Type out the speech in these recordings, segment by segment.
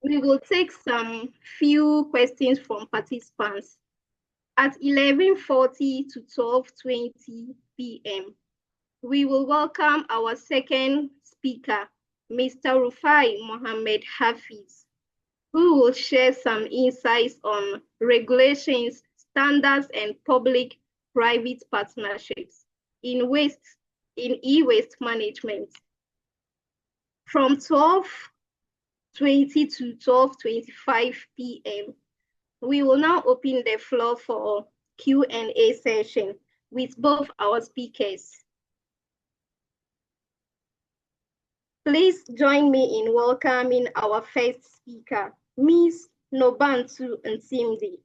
We will take some few questions from participants. At 11:40 to 12:20 p.m., we will welcome our second speaker, Mr. Rufai Mohammed Hafiz, who will share some insights on regulations, standards, and public-private partnerships in e-waste management. From 12:20 to 12:25 p.m., we will now open the floor for Q&A session with both our speakers. Please join me in welcoming our first speaker, Ms. Nobantu Nsimdi,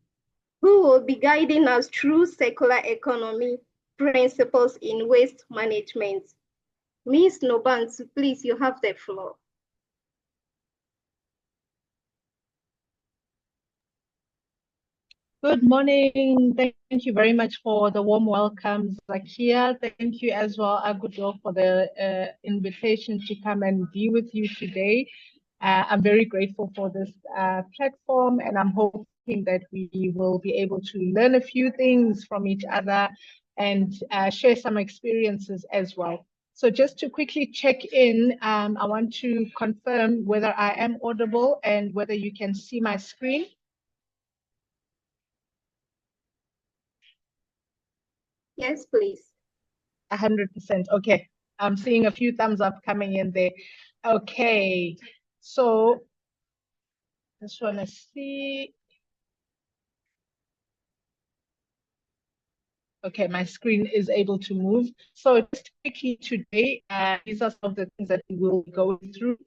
who will be guiding us through circular economy principles in waste management. Ms. Nobantu, please, you have the floor. Good morning. Thank you very much for the warm welcome, Zakia. Thank you as well, Agudlo, for the invitation to come and be with you today. I'm very grateful for this platform, and I'm hoping that we will be able to learn a few things from each other and share some experiences as well. So just to quickly check in, I want to confirm whether I am audible and whether you can see my screen. 'Yes, please. 100%. Okay. I'm seeing a few thumbs up coming in there. Okay. So just want to see. Okay, my screen is able to move. So just quickly today, these are some of the things that we will go through.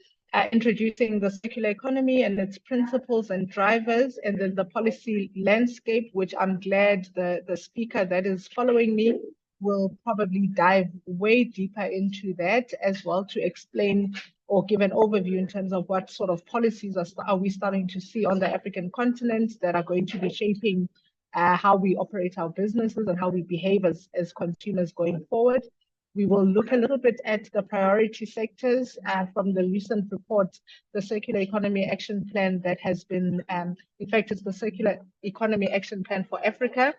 Introducing the circular economy and its principles and drivers, and then the policy landscape, which I'm glad the speaker that is following me will probably dive way deeper into that as well, to explain or give an overview in terms of what sort of policies are we starting to see on the African continent that are going to be shaping how we operate our businesses and how we behave as consumers going forward. We will look a little bit at the priority sectors from the recent report, the Circular Economy Action Plan that has been, in fact, it's the Circular Economy Action Plan for Africa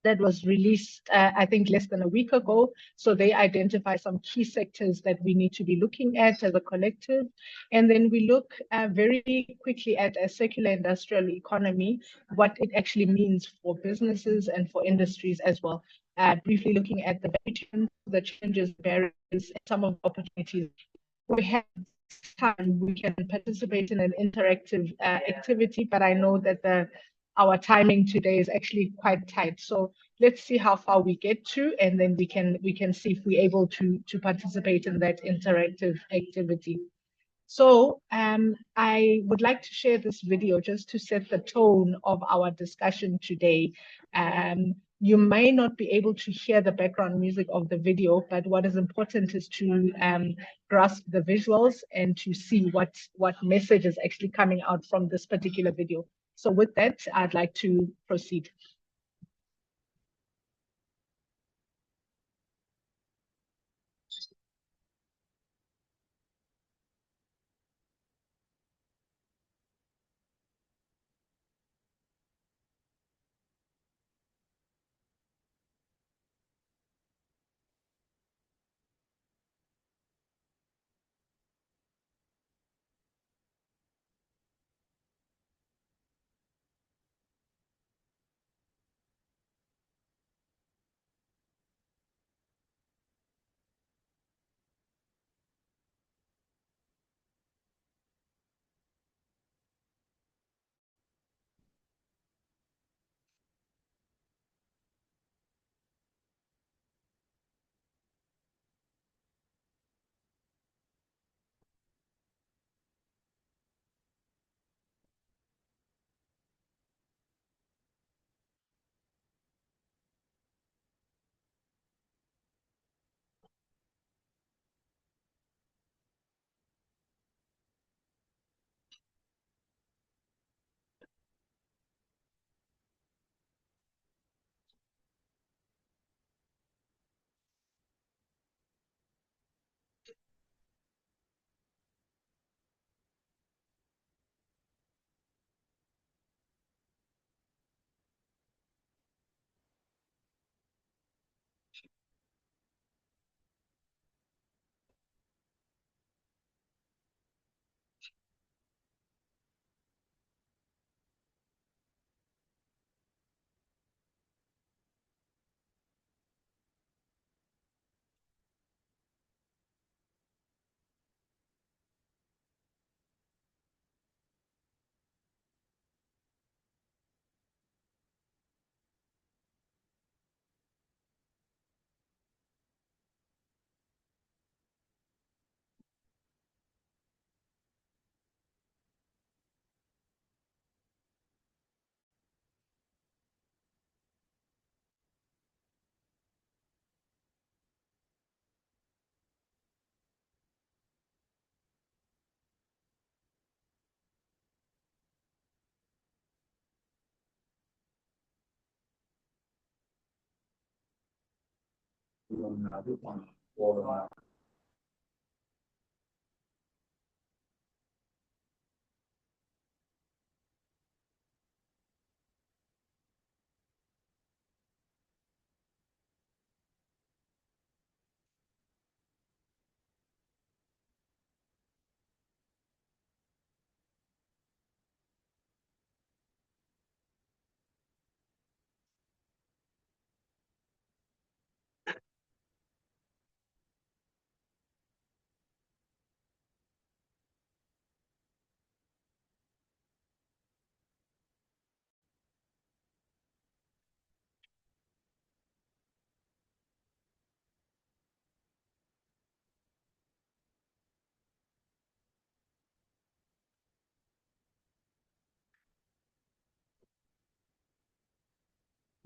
that was released, I think, less than a week ago. So they identify some key sectors that we need to be looking at as a collective. And then we look very quickly at a circular industrial economy, what it actually means for businesses and for industries as well. Briefly looking at the the challenges, barriers, and some of the opportunities. We have time, we can participate in an interactive activity, but I know that our timing today is actually quite tight. So let's see how far we get to, and then we can see if we're able to participate in that interactive activity. So I would like to share this video just to set the tone of our discussion today. You may not be able to hear the background music of the video, but what is important is to grasp the visuals and to see what message is actually coming out from this particular video. So with that, I'd like to proceed.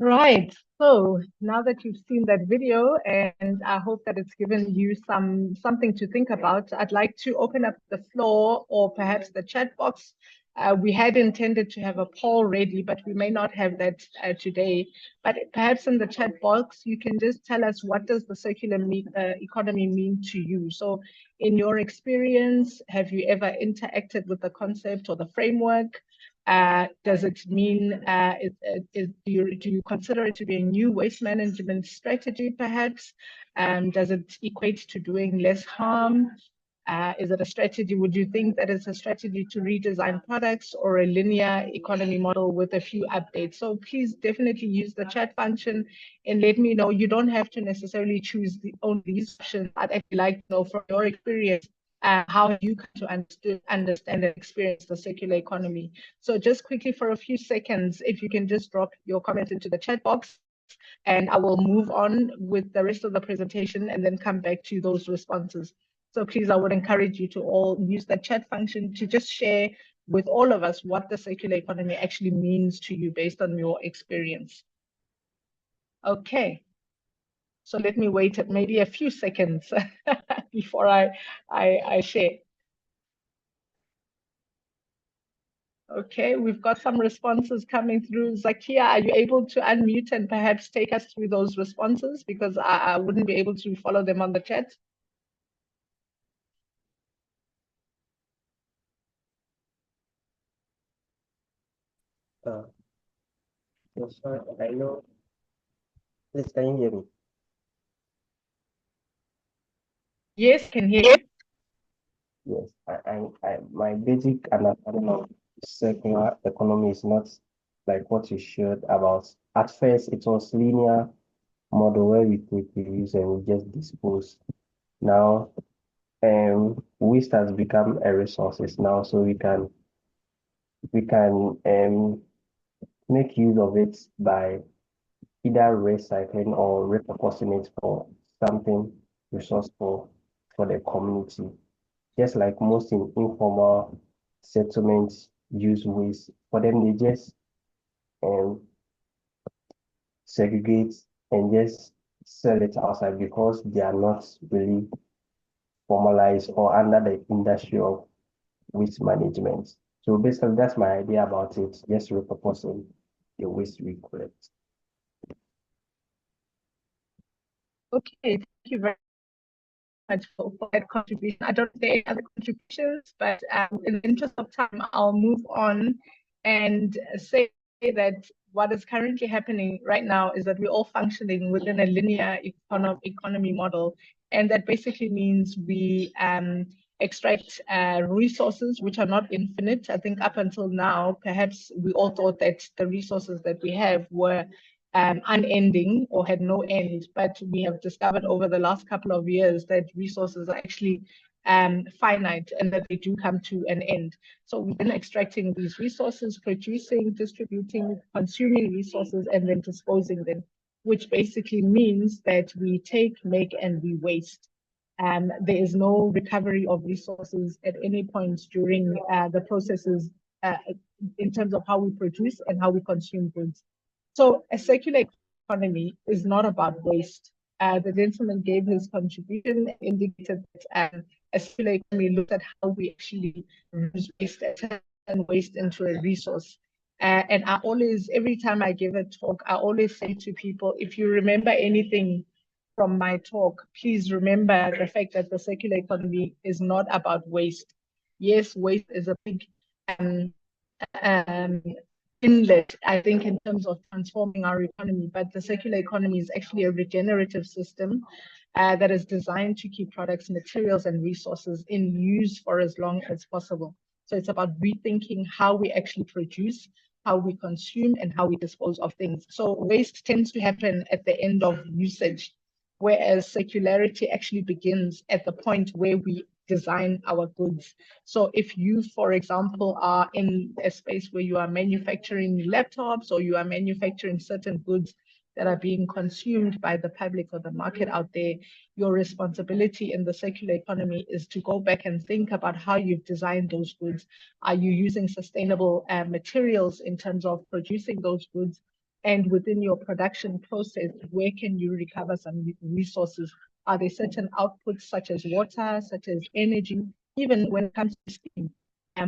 Right. So now that you've seen that video, and I hope that it's given you something to think about, I'd like to open up the floor or perhaps the chat box. We had intended to have a poll ready, but we may not have that today. But perhaps in the chat box, you can just tell us, what does the circular economy mean to you? So in your experience, have you ever interacted with the concept or the framework? Does it mean, do you consider it to be a new waste management strategy, perhaps? Does it equate to doing less harm? Is it a strategy? Would you think that it's a strategy to redesign products, or a linear economy model with a few updates? So please definitely use the chat function and let me know. You don't have to necessarily choose only these options. I'd actually like to know from your experience, how you come to understand and experience the circular economy. So just quickly, for a few seconds, if you can just drop your comment into the chat box, and I will move on with the rest of the presentation and then come back to those responses. So please, I would encourage you to all use the chat function to just share with all of us what the circular economy actually means to you based on your experience. Okay. So let me wait maybe a few seconds before I share. Okay, we've got some responses coming through. Zakia, are you able to unmute and perhaps take us through those responses? Because I wouldn't be able to follow them on the chat. Yes, sir. I know. Please, can you hear me? Yes, can hear you. Yes. My basic understanding of circular economy is not like what you shared about. At first, it was linear model where we take, we use, and we just dispose. Now, waste has become a resources now, so we can make use of it by either recycling or repurposing it for something resourceful for the community. Just like most informal settlements use waste, for them they just um, segregate and just sell it outside because they are not really formalized or under the industry of waste management. So basically, that's my idea about it, just repurposing the waste we collect. Okay, thank you very much for that contribution. I don't think any other contributions, but in the interest of time, I'll move on and say that what is currently happening right now is that we're all functioning within a linear economy model. And that basically means we extract resources which are not infinite. I think up until now, perhaps we all thought that the resources that we have were unending or had no end. But we have discovered over the last couple of years that resources are actually finite and that they do come to an end. So we've been extracting these resources, producing, distributing, consuming resources, and then disposing them, which basically means that we take, make, and we waste. There is no recovery of resources at any point during the processes in terms of how we produce and how we consume goods. So a circular economy is not about waste. The gentleman gave his contribution and indicated that a circular economy looks at how we actually use waste and waste into a resource. And I always, every time I give a talk, I always say to people, if you remember anything from my talk, please remember the fact that the circular economy is not about waste. Yes, waste is a big um, um, inlet, I think, in terms of transforming our economy, but the circular economy is actually a regenerative system that is designed to keep products, materials, and resources in use for as long as possible. So it's about rethinking how we actually produce, how we consume, and how we dispose of things. So waste tends to happen at the end of usage, whereas circularity actually begins at the point where we design our goods. So if you, for example, are in a space where you are manufacturing laptops or you are manufacturing certain goods that are being consumed by the public or the market out there, your responsibility in the circular economy is to go back and think about how you've designed those goods. Are you using sustainable materials in terms of producing those goods? And within your production process, where can you recover some resources? Are there certain outputs such as water, such as energy, even when it comes to steam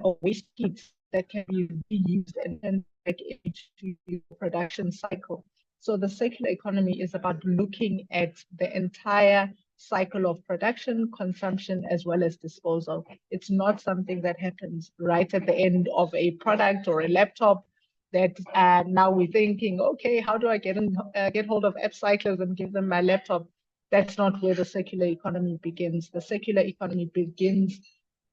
or waste heat that can be reused and turned back into your production cycle? So the circular economy is about looking at the entire cycle of production, consumption, as well as disposal. It's not something that happens right at the end of a product or a laptop that now we're thinking, okay, how do I get hold of upcyclers and give them my laptop? That's not where the circular economy begins. The circular economy begins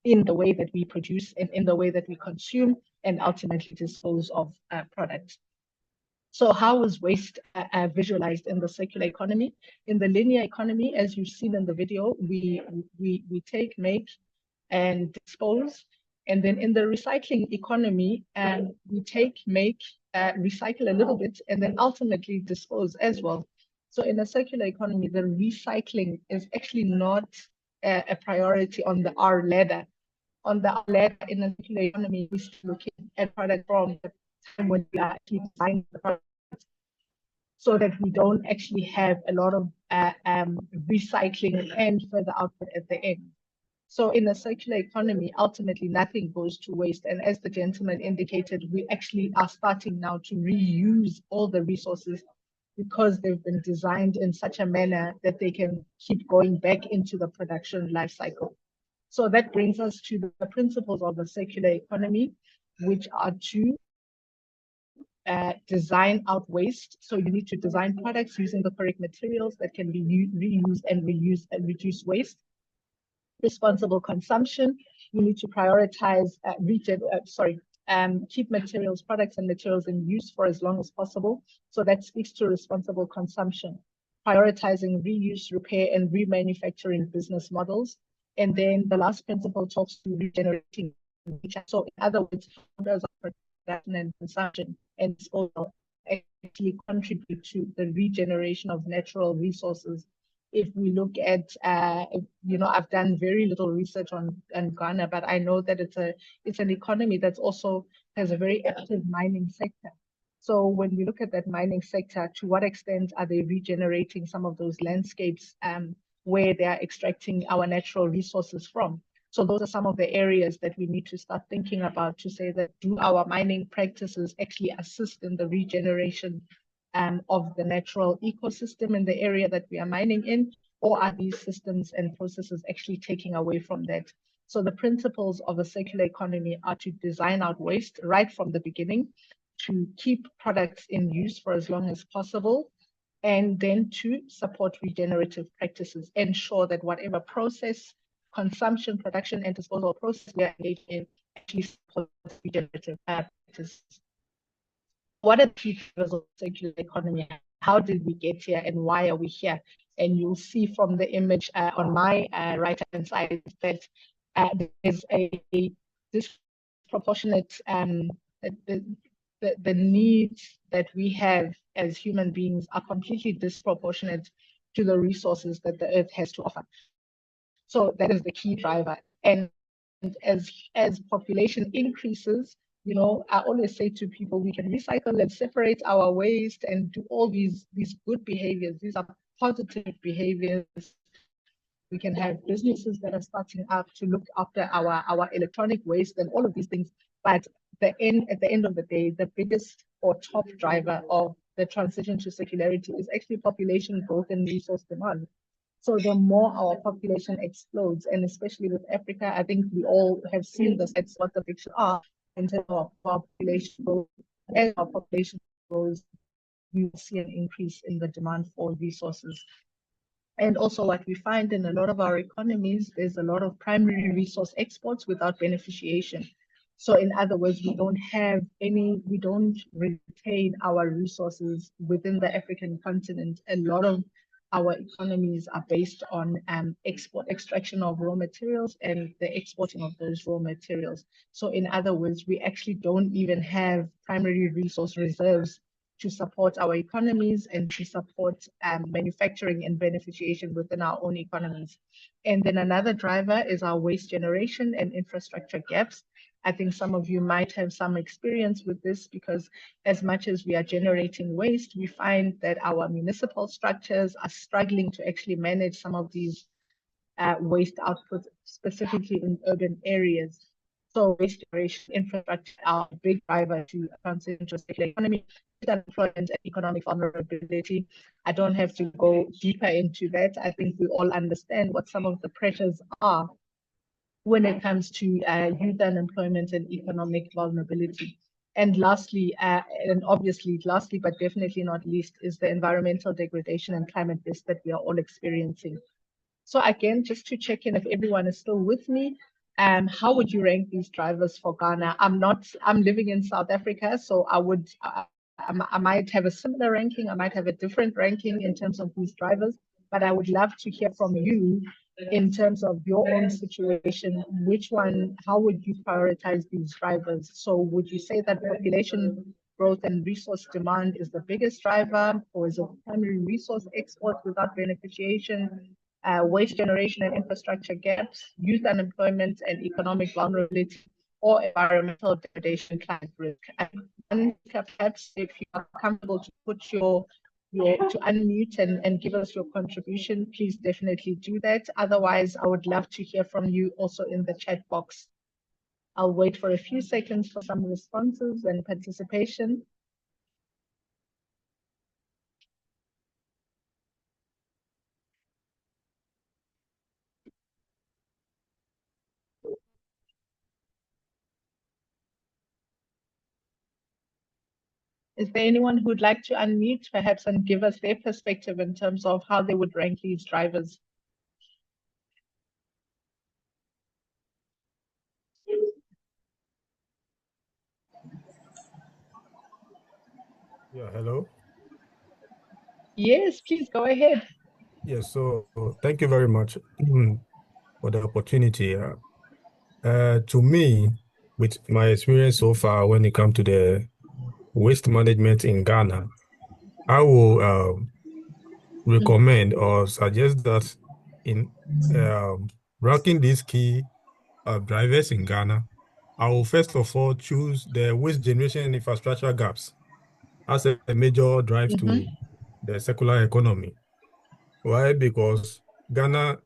in the way that we produce and in the way that we consume and ultimately dispose of products. So how is waste visualized in the circular economy? In the linear economy, as you've seen in the video, we take, make, and dispose. And then in the recycling economy, we take, make, recycle a little bit, and then ultimately dispose as well. So in a circular economy, the recycling is actually not a priority on the R ladder. On the R ladder in a circular economy, we're looking at product from the time when we are actually designing the product, so that we don't actually have a lot of recycling and further output at the end. So in a circular economy, ultimately nothing goes to waste. And as the gentleman indicated, we actually are starting now to reuse all the resources because they've been designed in such a manner that they can keep going back into the production life cycle. So that brings us to the principles of the circular economy, which are to design out waste. So you need to design products using the correct materials that can be reused and reused and reduce waste. Responsible consumption, you need to prioritize, keep materials, products and materials in use for as long as possible. So that speaks to responsible consumption. Prioritizing reuse, repair, and remanufacturing business models. And then the last principle talks to regenerating nature. So in other words, founders of production and consumption and disposal actually contribute to the regeneration of natural resources. If we look at, I've done very little research on Ghana, but I know that it's an economy that's also has a very active mining sector. So when we look at that mining sector, to what extent are they regenerating some of those landscapes where they are extracting our natural resources from? So those are some of the areas that we need to start thinking about to say that, do our mining practices actually assist in the regeneration of the natural ecosystem in the area that we are mining in, or are these systems and processes actually taking away from that? So the principles of a circular economy are to design out waste right from the beginning, to keep products in use for as long as possible, and then to support regenerative practices, ensure that whatever process, consumption, production, and disposal process we are engaged in actually supports regenerative practices. What are the key drivers of circular economy? How did we get here and why are we here? And you'll see from the image on my right-hand side that there's a disproportionate, the needs that we have as human beings are completely disproportionate to the resources that the earth has to offer. So that is the key driver. And as population increases, I always say to people, we can recycle and separate our waste and do all these good behaviors. These are positive behaviors. We can have businesses that are starting up to look after our electronic waste and all of these things. But at the end of the day, the biggest or top driver of the transition to circularity is actually population growth and resource demand. So the more our population explodes, and especially with Africa, I think we all have seen the stats what the picture are in terms of our population growth. As our population grows, we will see an increase in the demand for resources. And also what we find in a lot of our economies, there's a lot of primary resource exports without beneficiation. So in other words, we don't retain our resources within the African continent. A lot of our economies are based on extraction of raw materials and the exporting of those raw materials. So in other words, we actually don't even have primary resource reserves to support our economies and to support manufacturing and beneficiation within our own economies. And then another driver is our waste generation and infrastructure gaps. I think some of you might have some experience with this because as much as we are generating waste, we find that our municipal structures are struggling to actually manage some of these waste output, specifically in urban areas. So waste generation infrastructure are a big driver to transition to a circular economy, unemployment and economic vulnerability. I don't have to go deeper into that. I think we all understand what some of the pressures are when it comes to youth unemployment and economic vulnerability. And lastly, lastly, but definitely not least, is the environmental degradation and climate risk that we are all experiencing. So again, just to check in if everyone is still with me, how would you rank these drivers for Ghana? I'm living in South Africa, so I might have a similar ranking, I might have a different ranking in terms of these drivers, but I would love to hear from you in terms of your own situation. How would you prioritize these drivers? So would you say that population growth and resource demand is the biggest driver, or is it primary resource exports without beneficiation, waste generation and infrastructure gaps, youth unemployment and economic vulnerability, or environmental degradation, climate risk? And perhaps if you are comfortable to put to unmute and give us your contribution, please definitely do that. Otherwise, I would love to hear from you also in the chat box. I'll wait for a few seconds for some responses and participation. Is there anyone who'd like to unmute perhaps and give us their perspective in terms of how they would rank these drivers? Yeah, hello. Yes, please go ahead. Yes, so thank you very much for the opportunity. To me, with my experience so far when it comes to the waste management in Ghana, I will recommend or suggest that in ranking these key drivers in Ghana, I will first of all choose the waste generation and infrastructure gaps as a major drive to the circular economy. Why? Because Ghana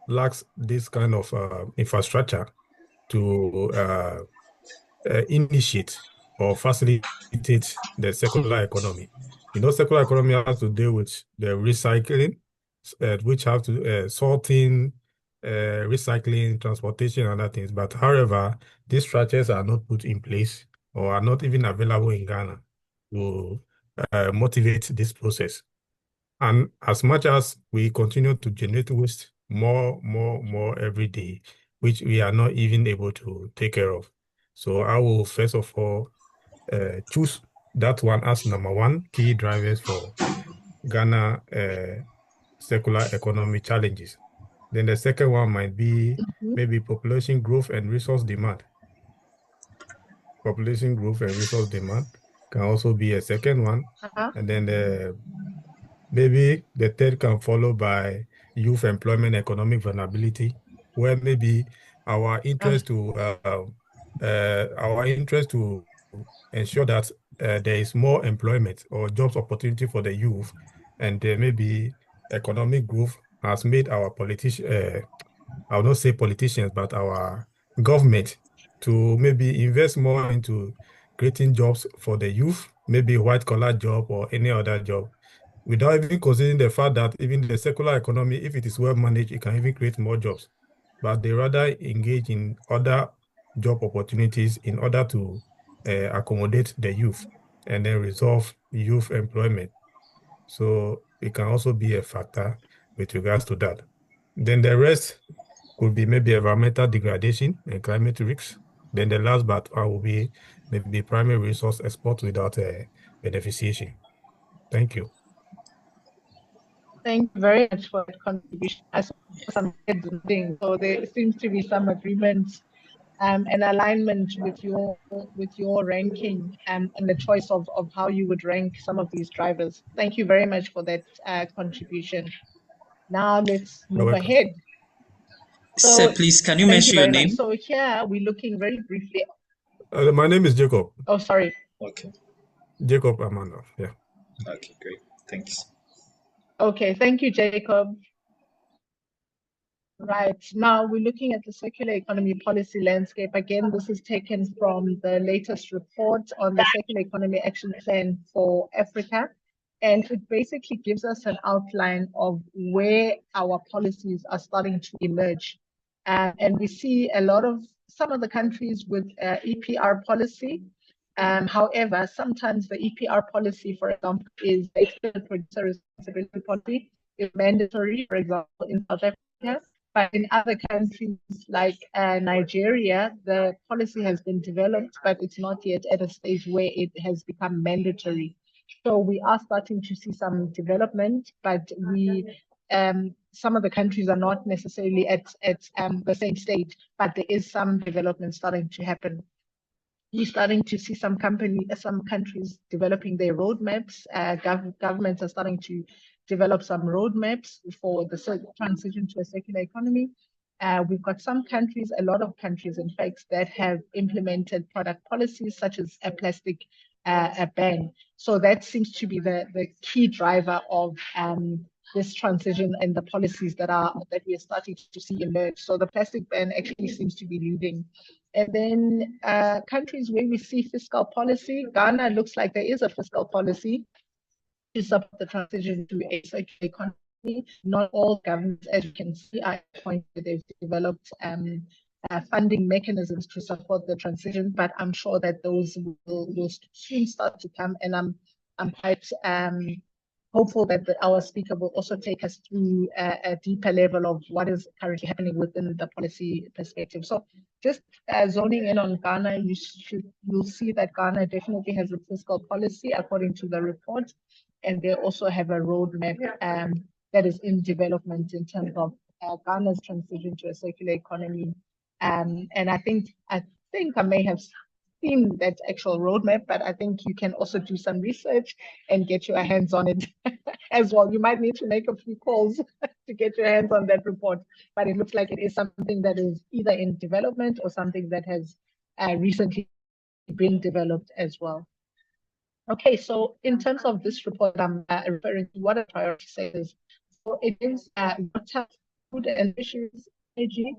lacks this kind of infrastructure to initiate or facilitate the circular economy. Circular economy has to deal with the recycling, which have to sorting, recycling, transportation, and other things. But however, these structures are not put in place or are not even available in Ghana to motivate this process. And as much as we continue to generate waste more every day, which we are not even able to take care of. So I will first of all choose that one as number one key drivers for Ghana circular economy challenges. Then the second one might be maybe population growth and resource demand. Population growth and resource demand can also be a second one. And then maybe the third can follow by youth employment, economic vulnerability, where maybe our interest to ensure that there is more employment or jobs opportunity for the youth, and maybe economic growth has made our politicians, I will not say politicians, but our government to maybe invest more into creating jobs for the youth maybe white collar job or any other job, without even considering the fact that even the circular economy, if it is well managed, it can even create more jobs. But they rather engage in other job opportunities in order to accommodate the youth and then resolve youth employment. So it can also be a factor with regards to that. Then the rest could be maybe environmental degradation and climate risks. Then the last but will be maybe primary resource export without beneficiation. Thank you. Thank you very much for that contribution. I saw some heads nodding, so there seems to be some agreement and alignment with your ranking and the choice of how you would rank some of these drivers. Thank you very much for that contribution. Now let's You're move welcome. ahead. Sir, So please, can you thank you mention your very much. name? So here we're looking very briefly. My name is Jacob. Oh, sorry. Okay. Jacob Amanda. Yeah. Okay, great. Thanks. Okay, thank you, Jacob. Right, now we're looking at the circular economy policy landscape. Again, this is taken from the latest report on the Circular Economy Action Plan for Africa. And it basically gives us an outline of where our policies are starting to emerge. And we see some of the countries with EPR policy. However, sometimes the EPR policy, for example, is the extended producer responsibility policy, is mandatory, for example, in South Africa. But in other countries like Nigeria, the policy has been developed, but it's not yet at a stage where it has become mandatory. So we are starting to see some development, but some of the countries are not necessarily at the same stage, but there is some development starting to happen. You're starting to see some countries developing their roadmaps. Governments are starting to develop some roadmaps for the transition to a circular economy. We've got a lot of countries, in fact, that have implemented product policies such as a plastic a ban. So that seems to be the key driver of this transition and the policies that we are starting to see emerge. So the plastic ban actually seems to be leading. And then countries where we see fiscal policy, Ghana looks like there is a fiscal policy to support the transition to a circular economy. Not all governments, as you can see, are at the point where they've developed funding mechanisms to support the transition, but I'm sure that those will soon start to come. And I'm quite hopeful that our speaker will also take us through a deeper level of what is currently happening within the policy perspective. So just zoning in on Ghana, you'll see that Ghana definitely has a fiscal policy according to the report, and they also have a roadmap that is in development in terms of Ghana's transition to a circular economy. And I think I may have seen that actual roadmap, but I think you can also do some research and get your hands on it as well. You might need to make a few calls to get your hands on that report, but it looks like it is something that is either in development or something that has recently been developed as well. Okay, so in terms of this report, I'm referring to what a priority says. So it is water, food and fisheries, energy,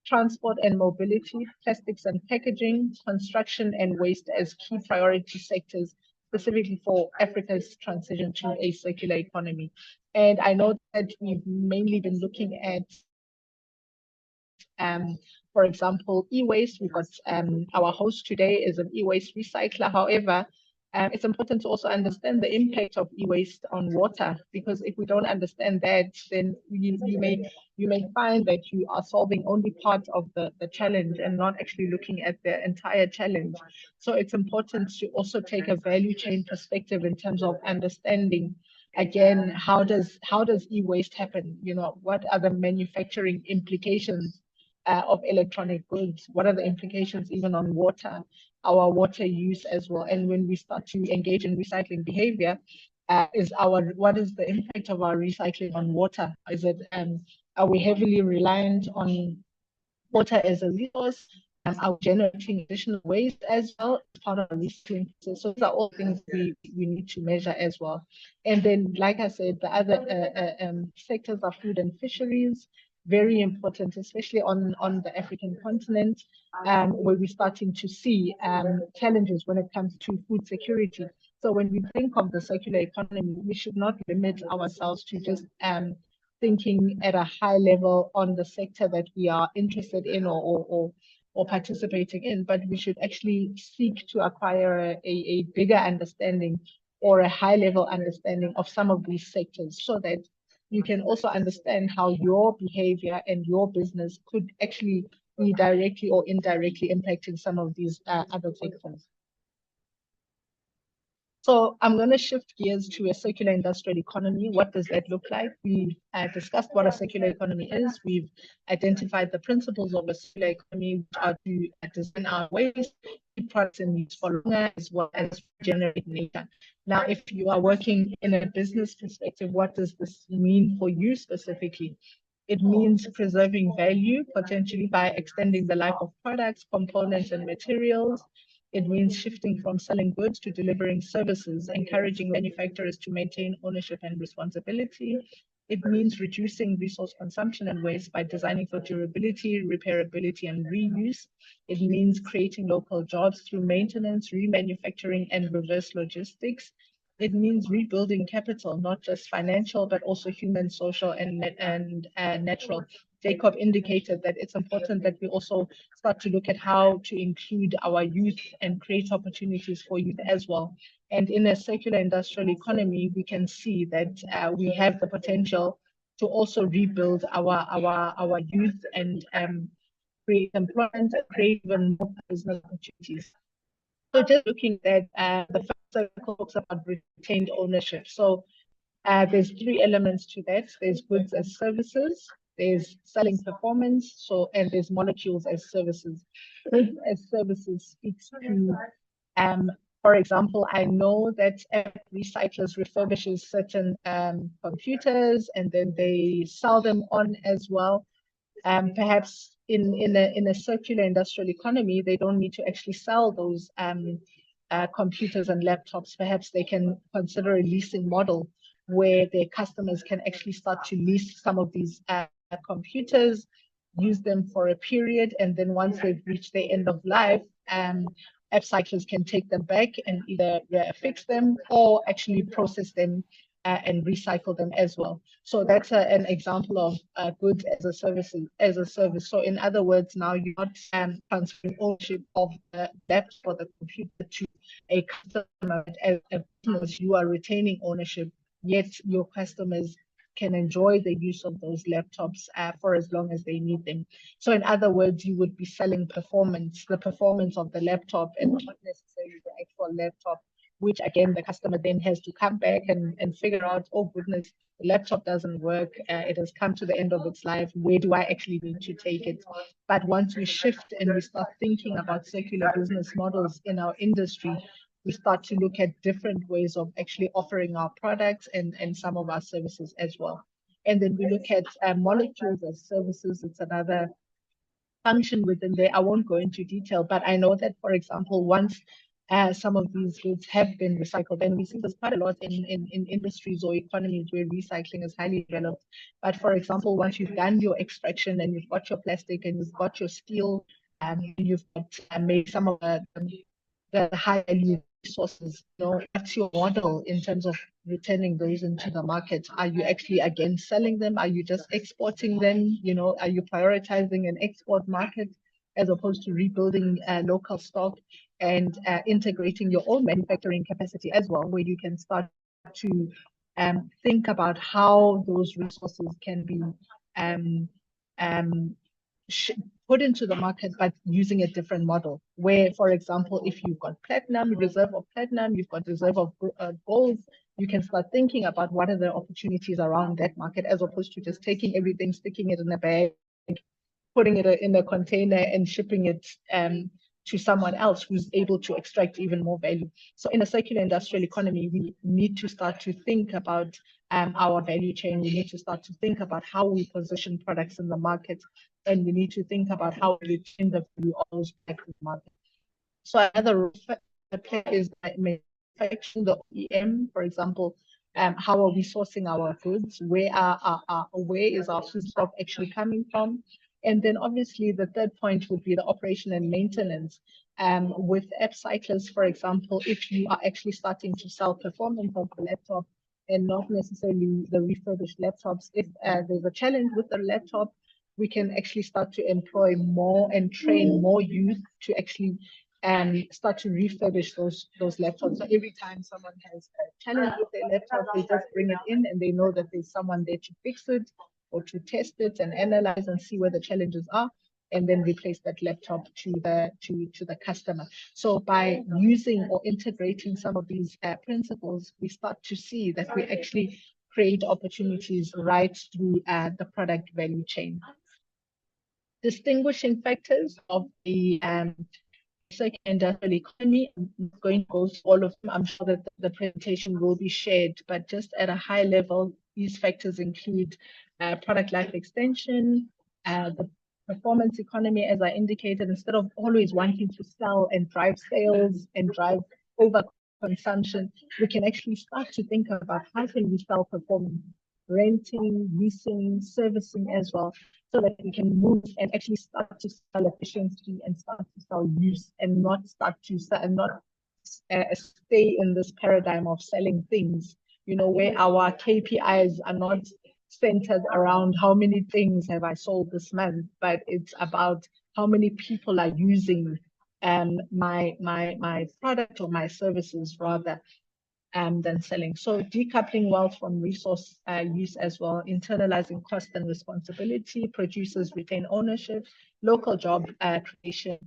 transport and mobility, plastics and packaging, construction and waste as key priority sectors, specifically for Africa's transition to a circular economy. And I know that we've mainly been looking at, for example, e-waste. We've got our host today is an e-waste recycler. However, it's important to also understand the impact of e-waste on water, because if we don't understand that, then you may find that you are solving only part of the challenge and not actually looking at the entire challenge. So it's important to also take a value chain perspective in terms of understanding, again, how does e-waste happen? You know, what are the manufacturing implications of electronic goods? What are the implications even on water, our water use as well? And when we start to engage in recycling behavior, what is the impact of our recycling on water? Are we heavily reliant on water as a resource? Are we generating additional waste as well as part of the recycling process? So these are all things we need to measure as well. And then, like I said, the other sectors are food and fisheries, very important, especially on the African continent, where we're starting to see challenges when it comes to food security. So when we think of the circular economy, we should not limit ourselves to just thinking at a high level on the sector that we are interested in or participating in, but we should actually seek to acquire a bigger understanding or a high level understanding of some of these sectors so that you can also understand how your behavior and your business could actually be directly or indirectly impacting some of these other sectors. So I'm going to shift gears to a circular industrial economy. What does that look like? We've discussed what a circular economy is. We've identified the principles of a circular economy, which are to design our waste, keep products in use for longer, as well as regenerate nature. Now, if you are working in a business perspective, what does this mean for you specifically? It means preserving value, potentially by extending the life of products, components, and materials. It means shifting from selling goods to delivering services, encouraging manufacturers to maintain ownership and responsibility. It means reducing resource consumption and waste by designing for durability, repairability, and reuse. It means creating local jobs through maintenance, remanufacturing, and reverse logistics. It means rebuilding capital, not just financial, but also human, social, and natural. Jacob indicated that it's important that we also start to look at how to include our youth and create opportunities for youth as well. And in a circular industrial economy, we can see that we have the potential to also rebuild our youth and create employment and create even more business opportunities. So just looking at the first circle talks about retained ownership. So there's three elements to that. There's goods as services, there's selling performance, and there's molecules as services. Goods as services speaks to, for example, I know that recyclers refurbishes certain computers and then they sell them on as well. Perhaps in a circular industrial economy, they don't need to actually sell those computers and laptops. Perhaps they can consider a leasing model where their customers can actually start to lease some of these computers, use them for a period, and then once they've reached their end of life, upcyclers can take them back and either fix them or actually process them and recycle them as well. So that's an example of goods as a service. So in other words, now you're not transferring ownership of the laptop or the computer to a customer. As a business, you are retaining ownership, yet your customers can enjoy the use of those laptops for as long as they need them. So in other words, you would be selling performance, the performance of the laptop and not necessarily the actual laptop, which again, the customer then has to come back and figure out, oh goodness, the laptop doesn't work. It has come to the end of its life. Where do I actually need to take it? But once we shift and we start thinking about circular business models in our industry, we start to look at different ways of actually offering our products and some of our services as well. And then we look at molecules as services. It's another function within there. I won't go into detail, but I know that, for example, once some of these goods have been recycled, and we see this quite a lot in industries or economies where recycling is highly developed. But for example, once you've done your extraction and you've got your plastic and you've got your steel, and you've got made some of the high value resources, what's your model in terms of returning those into the market? Are you actually again selling them? Are you just exporting them? Are you prioritizing an export market as opposed to rebuilding local stock and integrating your own manufacturing capacity as well, where you can start to think about how those resources can be put into the market, but using a different model. Where, for example, if you've got platinum, reserve of platinum, you've got reserve of gold, you can start thinking about what are the opportunities around that market, as opposed to just taking everything, sticking it in a bag, putting it in a container and shipping it to someone else who's able to extract even more value. So in a circular industrial economy, we need to start to think about our value chain. We need to start to think about how we position products in the market, and we need to think about how we retain the value of those products in the market. So another play is manufacturing, the OEM, for example. How are we sourcing our goods? Where is our food stock actually coming from? And then obviously the third point would be the operation and maintenance. With upcyclers, for example, if you are actually starting to sell performance of the laptop and not necessarily the refurbished laptops, if there's a challenge with the laptop, we can actually start to employ more and train more youth to actually start to refurbish those laptops. So every time someone has a challenge with their laptop, they just bring it in and they know that there's someone there to fix it or to test it and analyze and see where the challenges are, and then replace that laptop to the customer. So by using or integrating some of these principles, we start to see that we actually create opportunities right through the product value chain. Distinguishing factors of the circular industrial economy. I'm not going to go through all of them. I'm sure that the presentation will be shared, but just at a high level, these factors include product life extension, the performance economy, as I indicated. Instead of always wanting to sell and drive sales and drive over consumption, we can actually start to think about how can we sell performance, renting, leasing, servicing as well, so that we can move and actually start to sell efficiency and start to sell use and not start to sell and not stay in this paradigm of selling things, you know, where our KPIs are not centered around how many things have I sold this month, but it's about how many people are using my product or my services rather than selling. So decoupling wealth from resource use as well, internalizing cost and responsibility, producers retain ownership, local job creation,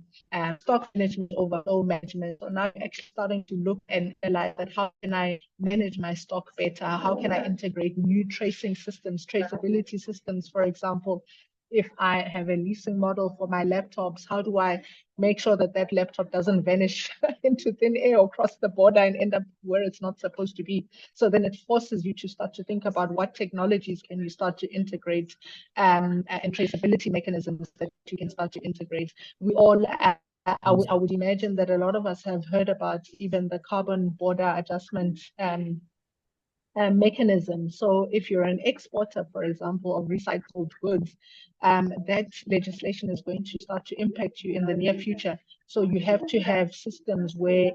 stock management over flow management. So now I'm actually starting to look and analyze that how can I manage my stock better? How can I integrate new tracing systems, traceability systems, for example? If I have a leasing model for my laptops, how do I make sure that that laptop doesn't vanish into thin air or cross the border and end up where it's not supposed to be? So then it forces you to start to think about what technologies can you start to integrate and traceability mechanisms that you can start to integrate. We all, I would imagine that a lot of us have heard about even the carbon border adjustment mechanism. So if you're an exporter, for example, of recycled goods, that legislation is going to start to impact you in the near future. So you have to have systems where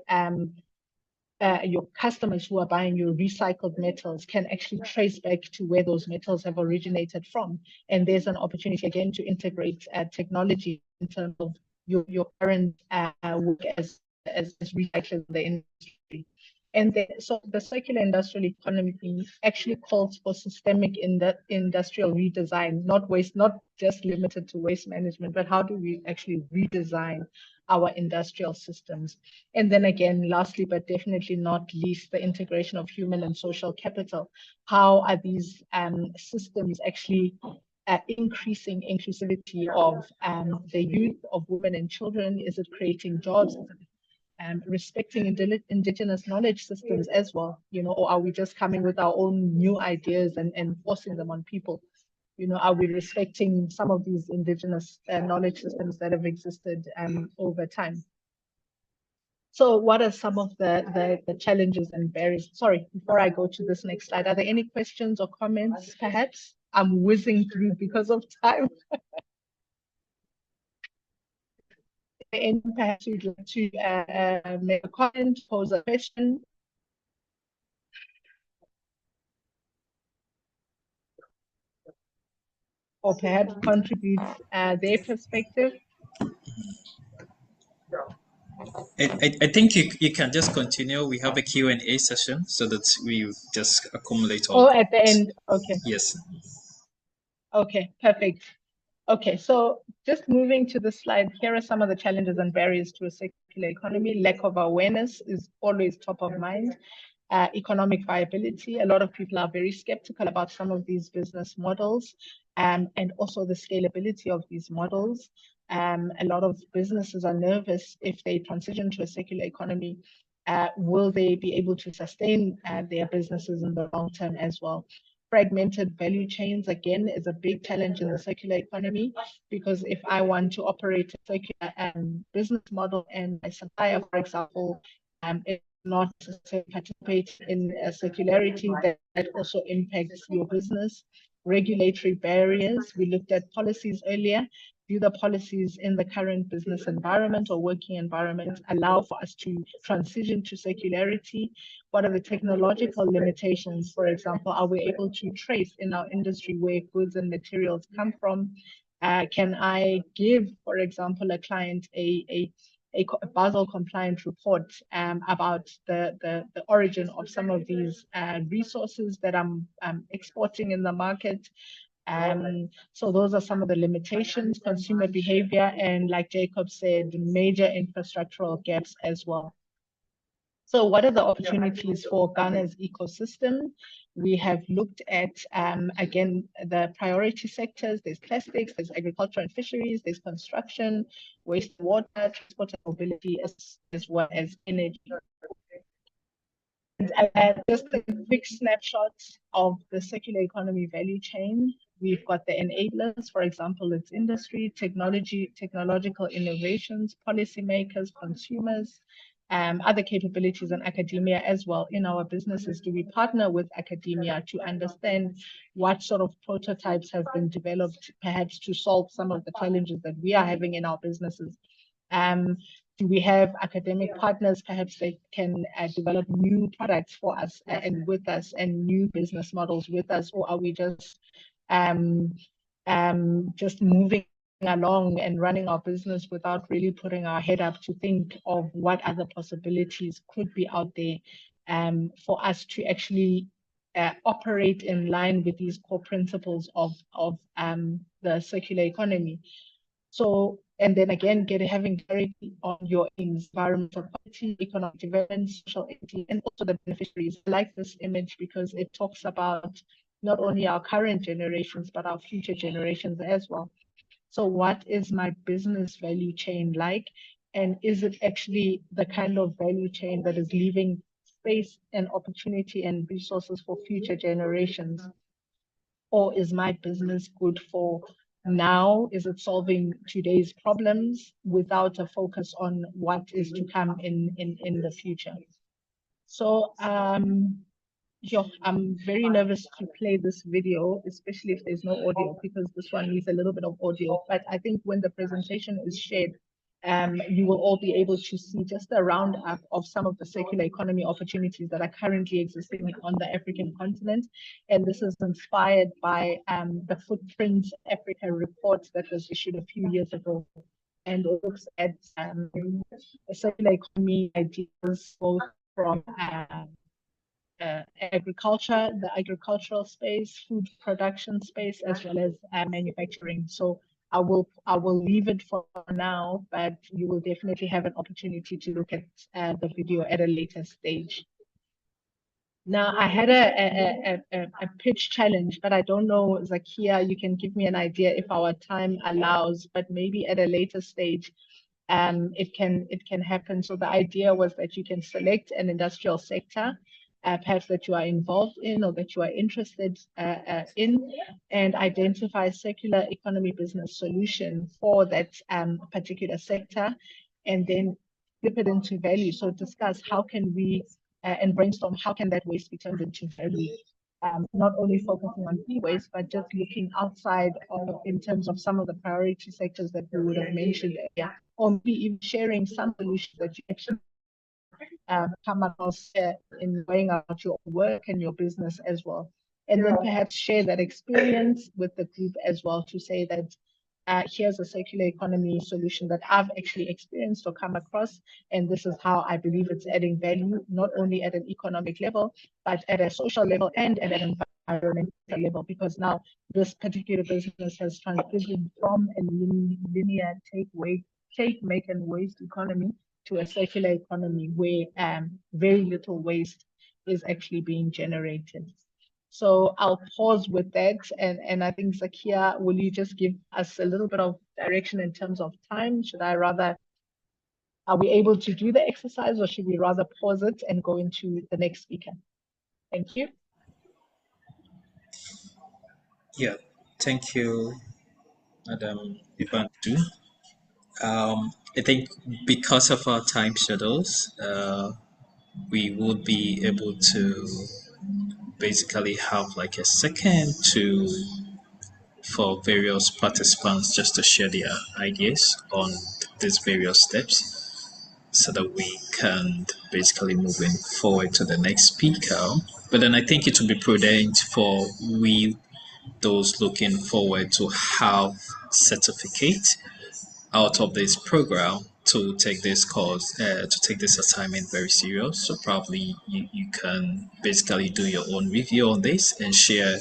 your customers who are buying your recycled metals can actually trace back to where those metals have originated from. And there's an opportunity again to integrate technology in terms of your current work as recyclers in the industry. And so the circular industrial economy actually calls for systemic industrial redesign, not just limited to waste management, but how do we actually redesign our industrial systems? And then again, lastly, but definitely not least, the integration of human and social capital. How are these systems actually increasing inclusivity of the youth, of women and children? Is it creating jobs? Respecting indigenous knowledge systems as well, you know, or are we just coming with our own new ideas and forcing them on people? You know, are we respecting some of these indigenous knowledge systems that have existed over time? So what are some of the challenges and barriers? Sorry, before I go to this next slide, are there any questions or comments perhaps? I'm whizzing through because of time. And perhaps you'd like to make a comment, pose a question. Or perhaps contribute their perspective. I think you can just continue. We have a Q&A session so that we just accumulate all. Oh, at the end. Okay. Yes. Okay, perfect. Okay, so just moving to the slide, here are some of the challenges and barriers to a circular economy. Lack of awareness is always top of mind. Economic viability. A lot of people are very skeptical about some of these business models and also the scalability of these models. A lot of businesses are nervous if they transition to a circular economy. Will they be able to sustain their businesses in the long term as well? Fragmented value chains, again, is a big challenge in the circular economy, because if I want to operate a circular business model and my supplier, for example, is not participate in a circularity, that also impacts your business. Regulatory barriers, we looked at policies earlier. do the policies in the current business environment or working environment allow for us to transition to circularity? What are the technological limitations? For example, are we able to trace in our industry where goods and materials come from? Can I give, for example, a client a Basel compliant report about the origin of some of these resources that I'm exporting in the market? So those are some of the limitations, consumer behavior, and like Jacob said, major infrastructural gaps as well. So what are the opportunities for Ghana's ecosystem? We have looked at, again, the priority sectors. There's plastics, there's agriculture and fisheries, there's construction, wastewater, transport and mobility, as well as energy. Just a quick snapshot of the circular economy value chain. We've got the enablers, for example, it's industry, technology, technological innovations, policymakers, consumers, other capabilities in academia as well. In our businesses, do we partner with academia to understand what sort of prototypes have been developed, perhaps to solve some of the challenges that we are having in our businesses? Do we have academic partners, perhaps they can develop new products for us and with us, and new business models with us, or are we just moving along and running our business without really putting our head up to think of what other possibilities could be out there for us to actually operate in line with these core principles of the circular economy? So, and then again, having clarity on your aims, environmental quality, economic development, social equity, and also the beneficiaries. I like this image because it talks about not only our current generations, but our future generations as well. So what is my business value chain like? And is it actually the kind of value chain that is leaving space and opportunity and resources for future generations? Or is my business good for now? Is it solving today's problems without a focus on what is to come in the future? So yeah, I'm very nervous to play this video, especially if there's no audio, because this one needs a little bit of audio. But I think when the presentation is shared, you will all be able to see just a roundup of some of the circular economy opportunities that are currently existing on the African continent. And this is inspired by the Footprint Africa report that was issued a few years ago. And it looks at circular economy ideas both from agriculture, the agricultural space, food production space, as well as manufacturing. So I will leave it for now, but you will definitely have an opportunity to look at the video at a later stage. Now, I had a pitch challenge, but I don't know, Zakia, you can give me an idea if our time allows, but maybe at a later stage, it can happen. So the idea was that you can select an industrial sector, perhaps that you are involved in or that you are interested in, and identify a circular economy business solution for that particular sector, and then flip it into value. So discuss how can we, and brainstorm how can that waste be turned into value. Not only focusing on e-waste, but just looking outside of, in terms of some of the priority sectors that we would have mentioned earlier, or maybe even sharing some solutions that you actually come across in weighing out your work and your business as well. And then perhaps share that experience with the group as well, to say that here's a circular economy solution that I've actually experienced or come across, and this is how I believe it's adding value, not only at an economic level, but at a social level and at an environmental level, because now this particular business has transitioned from a linear take, make, and waste economy to a circular economy where very little waste is actually being generated. So I'll pause with that. And I think, Zakia, will you just give us a little bit of direction in terms of time? Are we able to do the exercise, or should we rather pause it and go into the next speaker? Thank you. Yeah, thank you, Madam Ibantu. I think because of our time schedules, we would be able to basically have like a second to for various participants just to share their ideas on these various steps so that we can basically moving forward to the next speaker. But then I think it would be prudent for we those looking forward to have certificate out of this program to take this course, to take this assignment very serious. So probably you can basically do your own review on this and share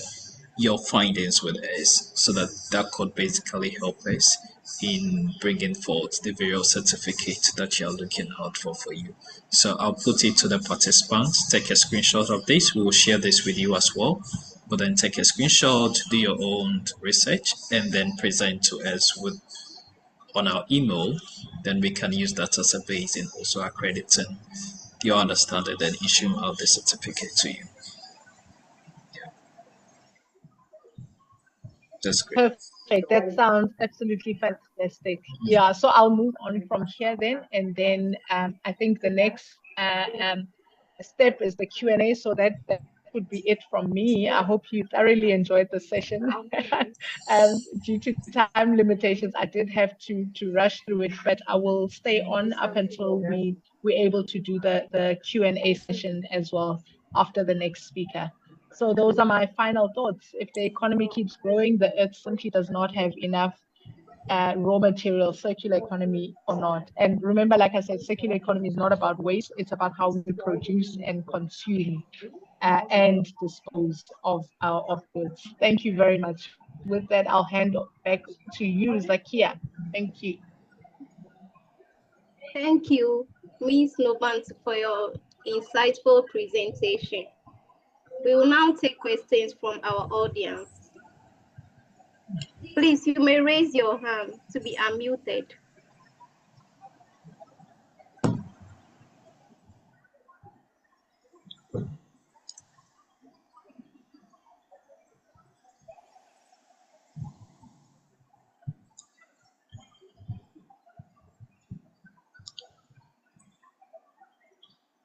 your findings with us so that that could basically help us in bringing forth the various certificates that you're looking out for you. So I'll put it to the participants, take a screenshot of this. We will share this with you as well. But then take a screenshot, do your own research, and then present to us with on our email. Then we can use that as a base in also accrediting your understanding and issuing out the certificate to you. That's great. Perfect. That sounds absolutely fantastic. Yeah, so I'll move on from here then, and then I think the next step is the Q&A. So that would be it from me. I hope you thoroughly enjoyed the session. Due to time limitations, I did have to rush through it, but I will stay on up until we're able to do the Q&A session as well after the next speaker. So those are my final thoughts. If the economy keeps growing, the earth simply does not have enough raw material, circular economy or not. And remember, like I said, circular economy is not about waste. It's about how we produce and consume and dispose of goods. Thank you very much. With that, I'll hand back to you, Zakia. Thank you. Thank you, Ms. Nobantu, for your insightful presentation. We will now take questions from our audience. Please, you may raise your hand to be unmuted.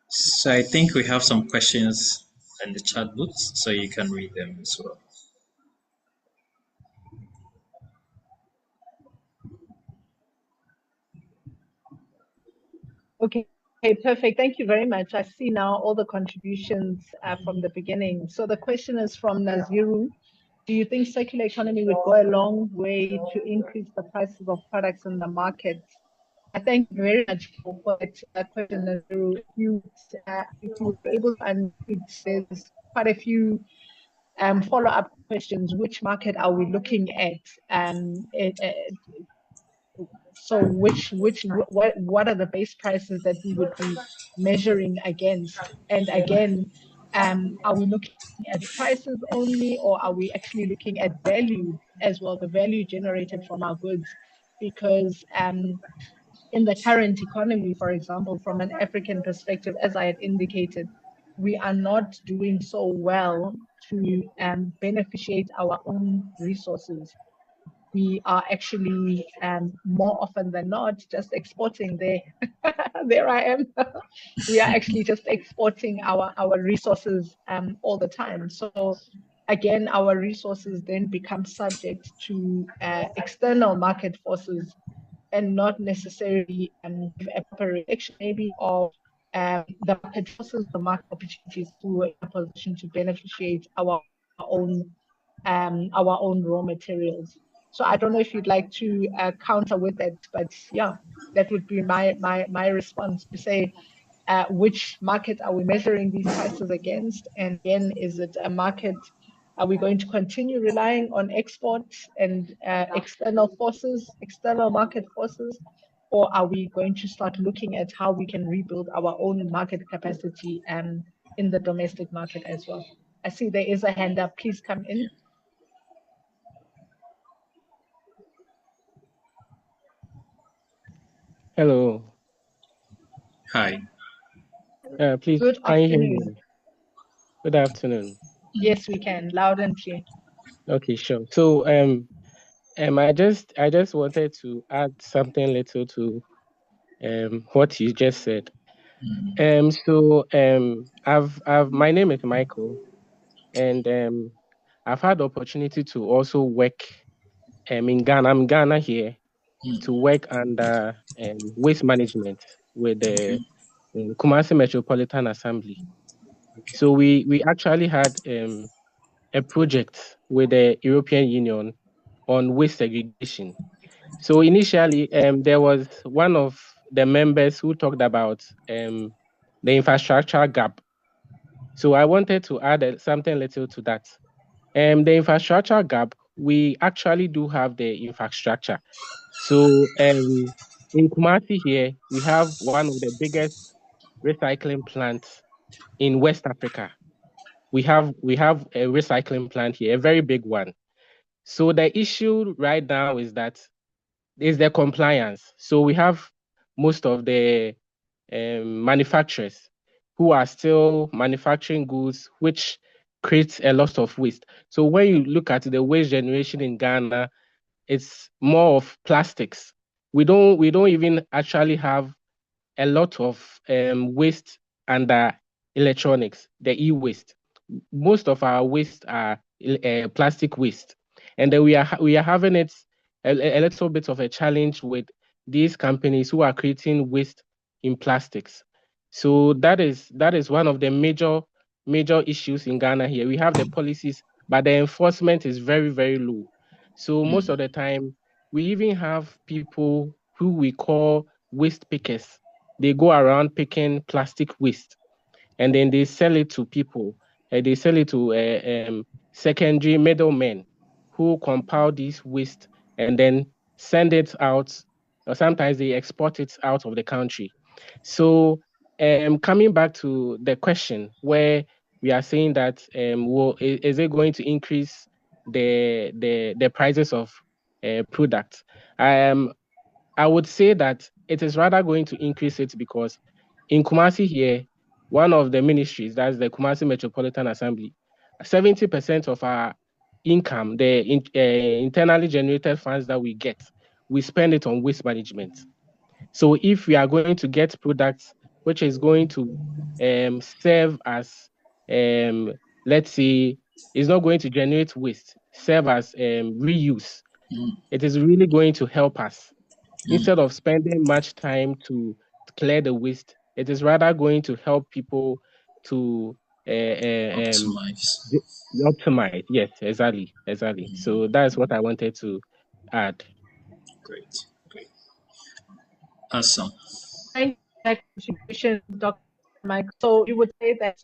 So I think we have some questions in the chat booth, so you can read them as well. Okay, perfect. Thank you very much. I see now all the contributions from the beginning. So the question is from Naziru. Do you think circular economy would go a long way to increase the prices of products in the market? I thank you very much for that question, Naziru. If you were able to unmute, there's quite a few follow-up questions. Which market are we looking at? So what are the base prices that we would be measuring against? And again, are we looking at prices only, or are we actually looking at value as well, the value generated from our goods? Because in the current economy, for example, from an African perspective, as I had indicated, we are not doing so well to beneficiate our own resources. We are actually more often than not just exporting. There I am. We are actually just exporting our resources all the time. So again, our resources then become subject to external market forces and not necessarily give a proper reflection maybe of the market forces, the market opportunities who are in a position to beneficiate our own raw materials. So I don't know if you'd like to counter with that, but yeah, that would be my response to say, which market are we measuring these prices against? And again, is it a market? Are we going to continue relying on exports and external forces, external market forces, or are we going to start looking at how we can rebuild our own market capacity in the domestic market as well? I see there is a hand up. Please come in. Hello. Hi. Please, Good can you hear afternoon. me? Good afternoon. Yes, we can, loud and clear. Okay, sure. So, I just wanted to add something little to what you just said. My name is Michael, and I've had the opportunity to also work in Ghana. I'm in Ghana here to work under waste management with the Kumasi Metropolitan Assembly. So we actually had a project with the European Union on waste segregation. So initially, there was one of the members who talked about the infrastructure gap. So I wanted to add something little to that. The infrastructure gap, we actually do have the infrastructure. So in Kumasi here, we have one of the biggest recycling plants in West Africa. We have a recycling plant here, a very big one. So the issue right now is the compliance. So we have most of the manufacturers who are still manufacturing goods, which creates a lot of waste. So when you look at the waste generation in Ghana, it's more of plastics. We don't even actually have a lot of waste under electronics, the e-waste. Most of our waste are plastic waste, and then we are having it a little bit of a challenge with these companies who are creating waste in plastics. So that is one of the major issues in Ghana here. We have the policies, but the enforcement is very, very low. So most of the time, we even have people who we call waste pickers. They go around picking plastic waste, and then they sell it to people. They sell it to secondary middlemen who compile this waste and then send it out, or sometimes they export it out of the country. So coming back to the question where we are saying that is it going to increase the prices of products? I would say that it is rather going to increase it because in Kumasi here, one of the ministries, that's the Kumasi Metropolitan Assembly, 70% of our income, the internally generated funds that we get, we spend it on waste management. So if we are going to get products which is going to serve as, let's say, it's not going to generate waste, serve as reuse, it is really going to help us. Instead of spending much time to clear the waste, it is rather going to help people to Optimize. optimize. Yes, exactly. So that's what I wanted to add. Great. Awesome. Thank you for that contribution, Dr. Mike. So you would say that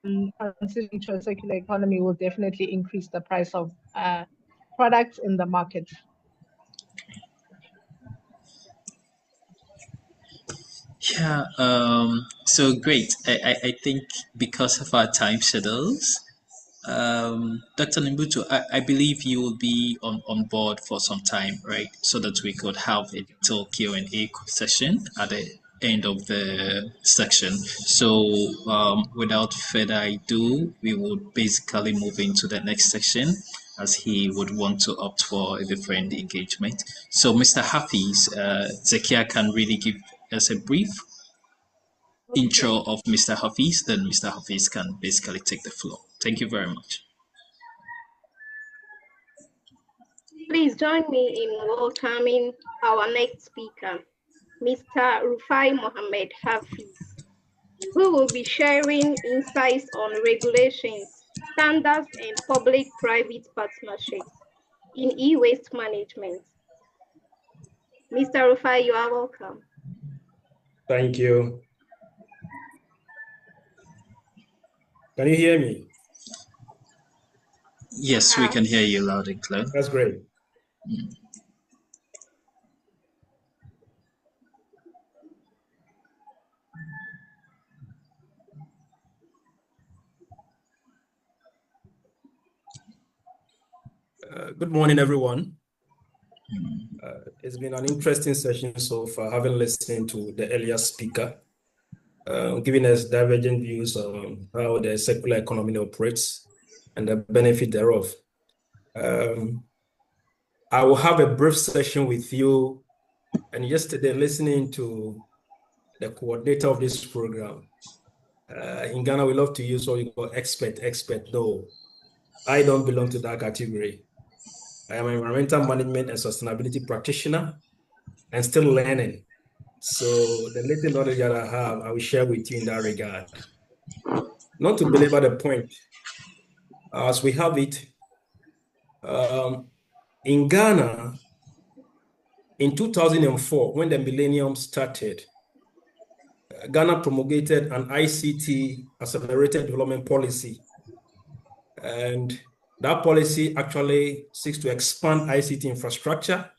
transitioning to a circular economy will definitely increase the price of products in the market. Yeah, so great. I think because of our time schedules, Dr. Nimbutu, I believe you will be on board for some time, right? So that we could have a little Q&A session at the end of the section. So without further ado, we would basically move into the next section as he would want to opt for a different engagement. So Mr. Hafiz, Zakia can really give us a brief intro of Mr. Hafiz, then Mr. Hafiz can basically take the floor. Thank you very much. Please join me in welcoming our next speaker, Mr. Rufai Mohammed Hafiz, who will be sharing insights on regulations, standards, and public-private partnerships in e-waste management. Mr. Rufai, you are welcome. Thank you. Can you hear me? Yes, we can hear you loud and clear. That's great. Good morning, everyone. It's been an interesting session so far, having listened to the earlier speaker, giving us divergent views on how the circular economy operates and the benefit thereof. I will have a brief session with you. And yesterday, listening to the coordinator of this program, in Ghana, we love to use what we call expert. No, I don't belong to that category. I am an environmental management and sustainability practitioner and still learning. So the little knowledge that I have, I will share with you in that regard. Not to belabor the point, as we have it, in Ghana, in 2004, when the millennium started, Ghana promulgated an ICT accelerated development policy. And that policy actually seeks to expand ICT infrastructure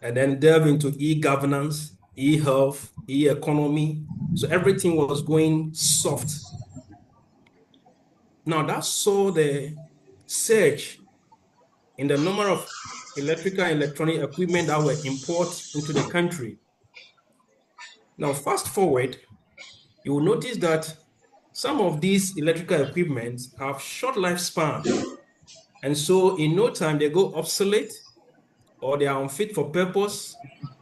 and then delve into e-governance, e-health, e-economy. So everything was going soft. Now that saw the surge in the number of electrical and electronic equipment that were imported into the country. Now fast forward, you will notice that some of these electrical equipment have short lifespan. And so in no time they go obsolete or they are unfit for purpose,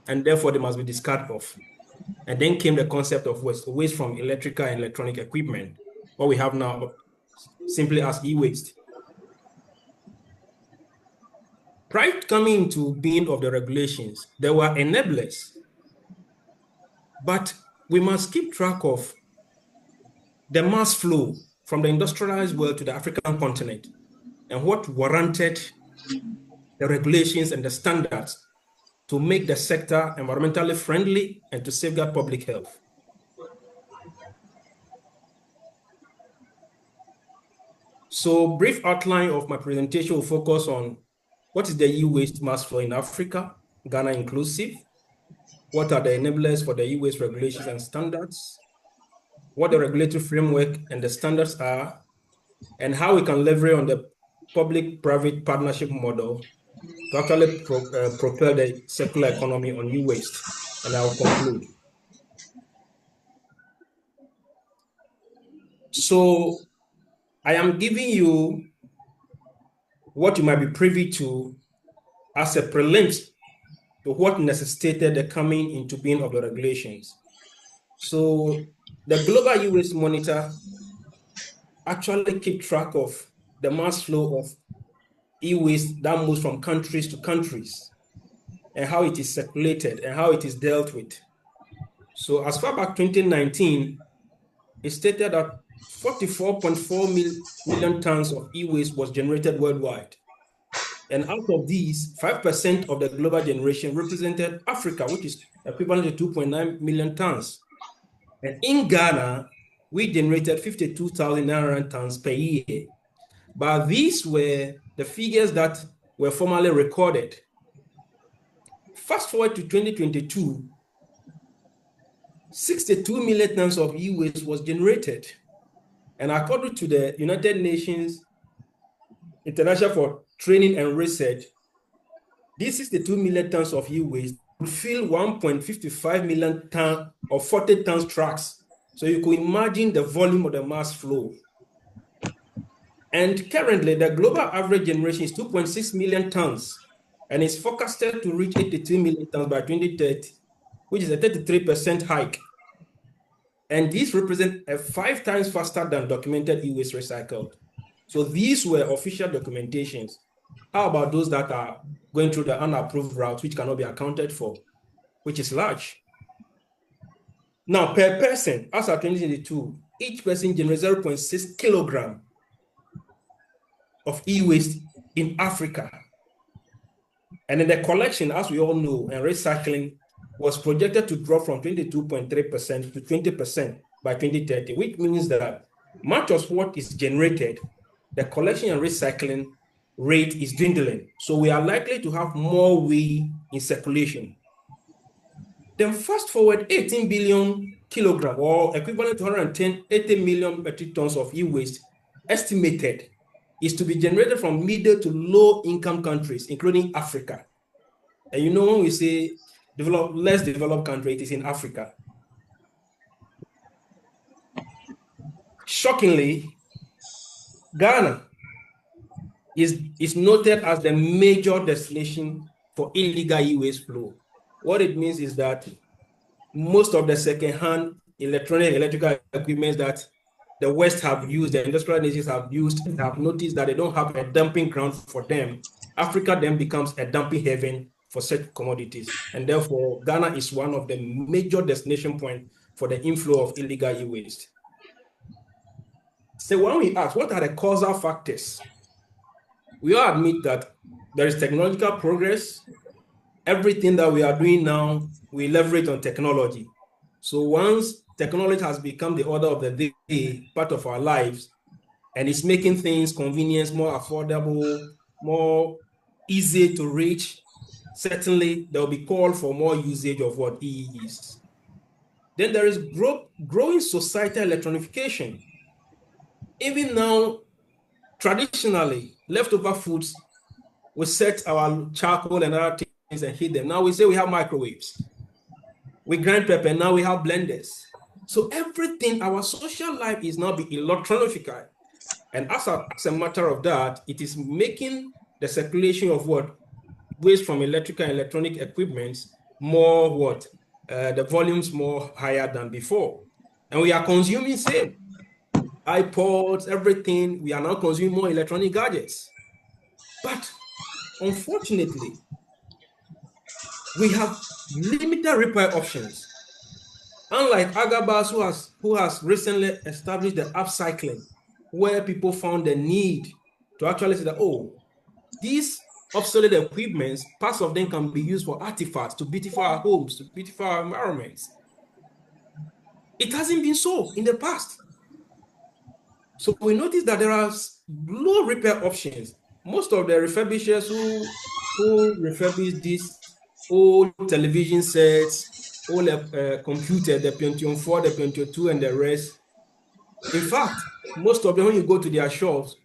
and therefore they must be discarded off. And then came the concept of waste from electrical and electronic equipment, what we have now simply as e-waste. Prior to coming into being of the regulations, there were enablers, but we must keep track of the mass flow from the industrialized world to the African continent and what warranted the regulations and the standards to make the sector environmentally friendly and to safeguard public health. So brief outline of my presentation will focus on what is the e-waste mass flow in Africa, Ghana inclusive, what are the enablers for the e-waste regulations and standards, what the regulatory framework and the standards are, and how we can leverage on the public-private partnership model to actually propel the circular economy on e-waste. And I will conclude. So I am giving you what you might be privy to as a prelims to what necessitated the coming into being of the regulations. So the Global E-Waste Monitor actually keeps track of the mass flow of e-waste that moves from countries to countries and how it is circulated and how it is dealt with. So as far back 2019, it stated that 44.4 million tons of e-waste was generated worldwide. And out of these, 5% of the global generation represented Africa, which is equivalent to 2.9 million tons. And in Ghana, we generated 52,900 tons per year. But these were the figures that were formally recorded. Fast forward to 2022, 62 million tons of e-waste was generated. And according to the United Nations International for Training and Research, these 62 million tons of e-waste would fill 1.55 million tons of 40 tons trucks. So you could imagine the volume of the mass flow. And currently, the global average generation is 2.6 million tons, and it's forecasted to reach 82 million tons by 2030, which is a 33% hike. And this represents a 5 times faster than documented e-waste recycled. So these were official documentations. How about those that are going through the unapproved route, which cannot be accounted for, which is large? Now, per person, as of 2022, each person generates 0.6 kilogram of e-waste in Africa. And in the collection, as we all know, and recycling was projected to drop from 22.3% to 20% by 2030, which means that much of what is generated, the collection and recycling rate is dwindling. So we are likely to have more we in circulation. Then fast forward 18 billion kilogram, or equivalent to 80 million metric tons of e-waste estimated is to be generated from middle to low income countries, including Africa. And you know, when we say less developed country, it is in Africa. Shockingly, Ghana is noted as the major destination for illegal e-waste flow. What it means is that most of the second-hand electronic and electrical equipment that the West have used, the industrial nations have used, have noticed that they don't have a dumping ground for them. Africa then becomes a dumping haven for such commodities. And therefore, Ghana is one of the major destination points for the inflow of illegal e-waste. So when we ask, what are the causal factors? We all admit that there is technological progress. Everything that we are doing now, we leverage on technology. So once technology has become the order of the day, part of our lives, and it's making things convenient, more affordable, more easy to reach, certainly there will be call for more usage of what EEs. Then there is growing societal electronification. Even now, traditionally, leftover foods, we set our charcoal and other things and heat them. Now we say we have microwaves. We grind pepper, now we have blenders. So everything, our social life is now being electronified. And as a matter of that, it is making the circulation of what? Waste from electrical and electronic equipments more what? The volumes more higher than before. And we are consuming same. iPods, everything, we are now consuming more electronic gadgets. But unfortunately, we have limited repair options. Unlike Agabas, who has recently established the upcycling, where people found the need to actually say that, oh, these obsolete equipments, parts of them can be used for artifacts, to beautify our homes, to beautify our environments. It hasn't been so in the past. So we notice that there are low repair options. Most of the refurbishers who refurbish these old television sets, old computer, the Pentium 4, the Pentium 2, and the rest. In fact, most of them, when you go to their shops,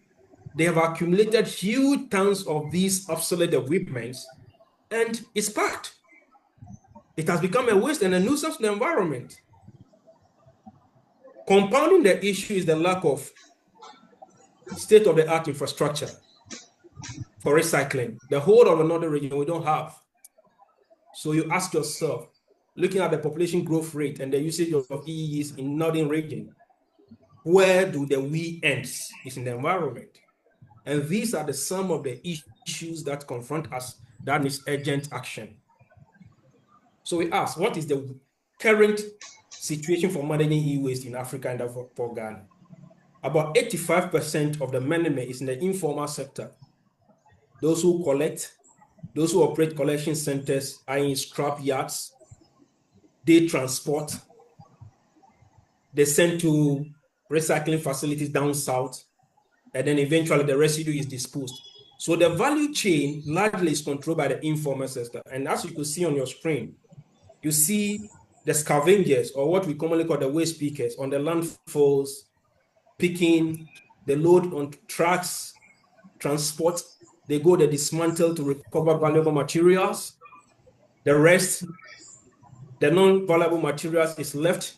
they have accumulated huge tons of these obsolete equipments, and it's packed. It has become a waste and a nuisance to the environment. Compounding the issue is the lack of state-of-the-art infrastructure for recycling. The whole of the northern region, we don't have. So you ask yourself, looking at the population growth rate and the usage of EEs in northern region, where do the we ends? It's in the environment. And these are the sum of the issues that confront us that needs urgent action. So we ask, what is the current situation for managing e-waste in Africa and for Ghana? About 85% of the management is in the informal sector. Those who collect, those who operate collection centers are in scrap yards. They transport. They send to recycling facilities down south, and then eventually the residue is disposed. So the value chain largely is controlled by the informal sector. And as you can see on your screen, you see the scavengers, or what we commonly call the waste pickers, on the landfills, picking the load on trucks, transport. They dismantle to recover valuable materials. The rest, the non-valuable materials, is left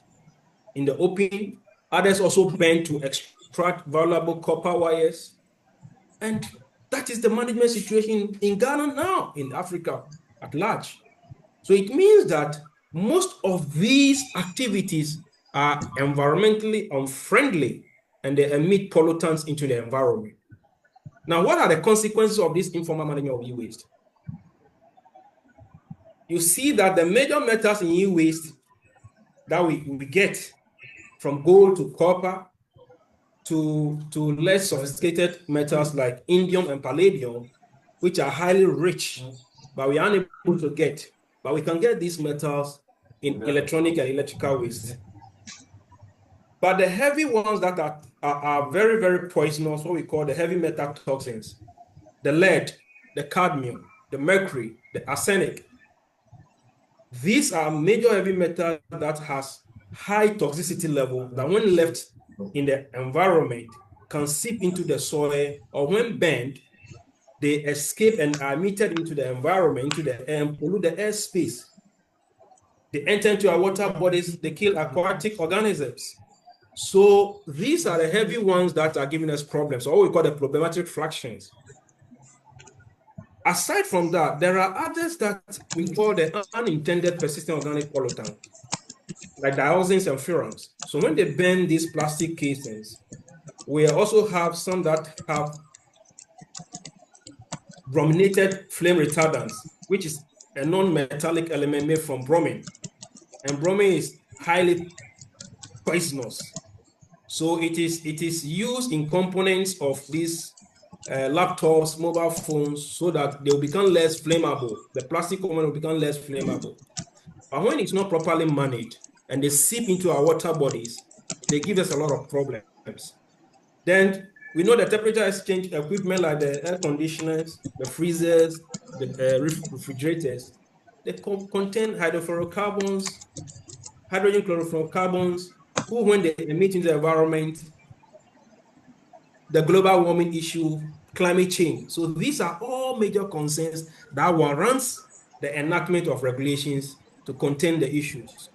in the open. Others also burn to extract valuable copper wires. And that is the management situation in Ghana now, in Africa at large. So it means that most of these activities are environmentally unfriendly, and they emit pollutants into the environment. Now, what are the consequences of this informal management of e-waste? You see that the major metals in e-waste that we get, from gold to copper to less sophisticated metals like indium and palladium, which are highly rich, but we are unable to get. But we can get these metals in electronic and electrical waste. But the heavy ones that are very, very poisonous, what we call the heavy metal toxins, the lead, the cadmium, the mercury, the arsenic, these are major heavy metal that has high toxicity level that when left in the environment can seep into the soil, or when burned, they escape and are emitted into the environment, into the air, and pollute the airspace. They enter into our water bodies, they kill aquatic organisms. So these are the heavy ones that are giving us problems, or what we call the problematic fractions. Aside from that, there are others that we call the unintended persistent organic pollutants, like dioxins and furans. So when they burn these plastic casings, we also have some that have brominated flame retardants, which is a non-metallic element made from bromine. And bromine is highly poisonous. So it is used in components of these laptops, mobile phones, so that they will become less flammable. The plastic component will become less flammable. But when it's not properly managed and they seep into our water bodies, they give us a lot of problems. Then we know the temperature exchange equipment like the air conditioners, the freezers, the refrigerators, they contain hydrofluorocarbons, hydrogen chlorofluorocarbons, who when they emit into the environment, the global warming issue, climate change. So these are all major concerns that warrants the enactment of regulations to contain the issues.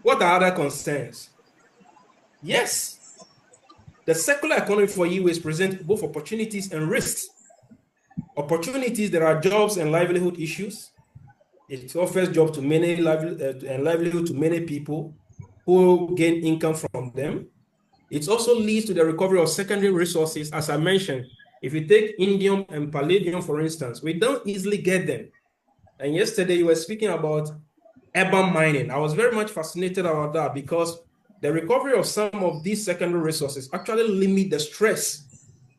What are other concerns? Yes, the circular economy for e-waste presents both opportunities and risks. Opportunities, there are jobs and livelihood issues. It offers jobs to many and livelihood to many people who gain income from them. It also leads to the recovery of secondary resources. As I mentioned, if you take indium and palladium, for instance, we don't easily get them. And yesterday you were speaking about urban mining. I was very much fascinated about that because the recovery of some of these secondary resources actually limit the stress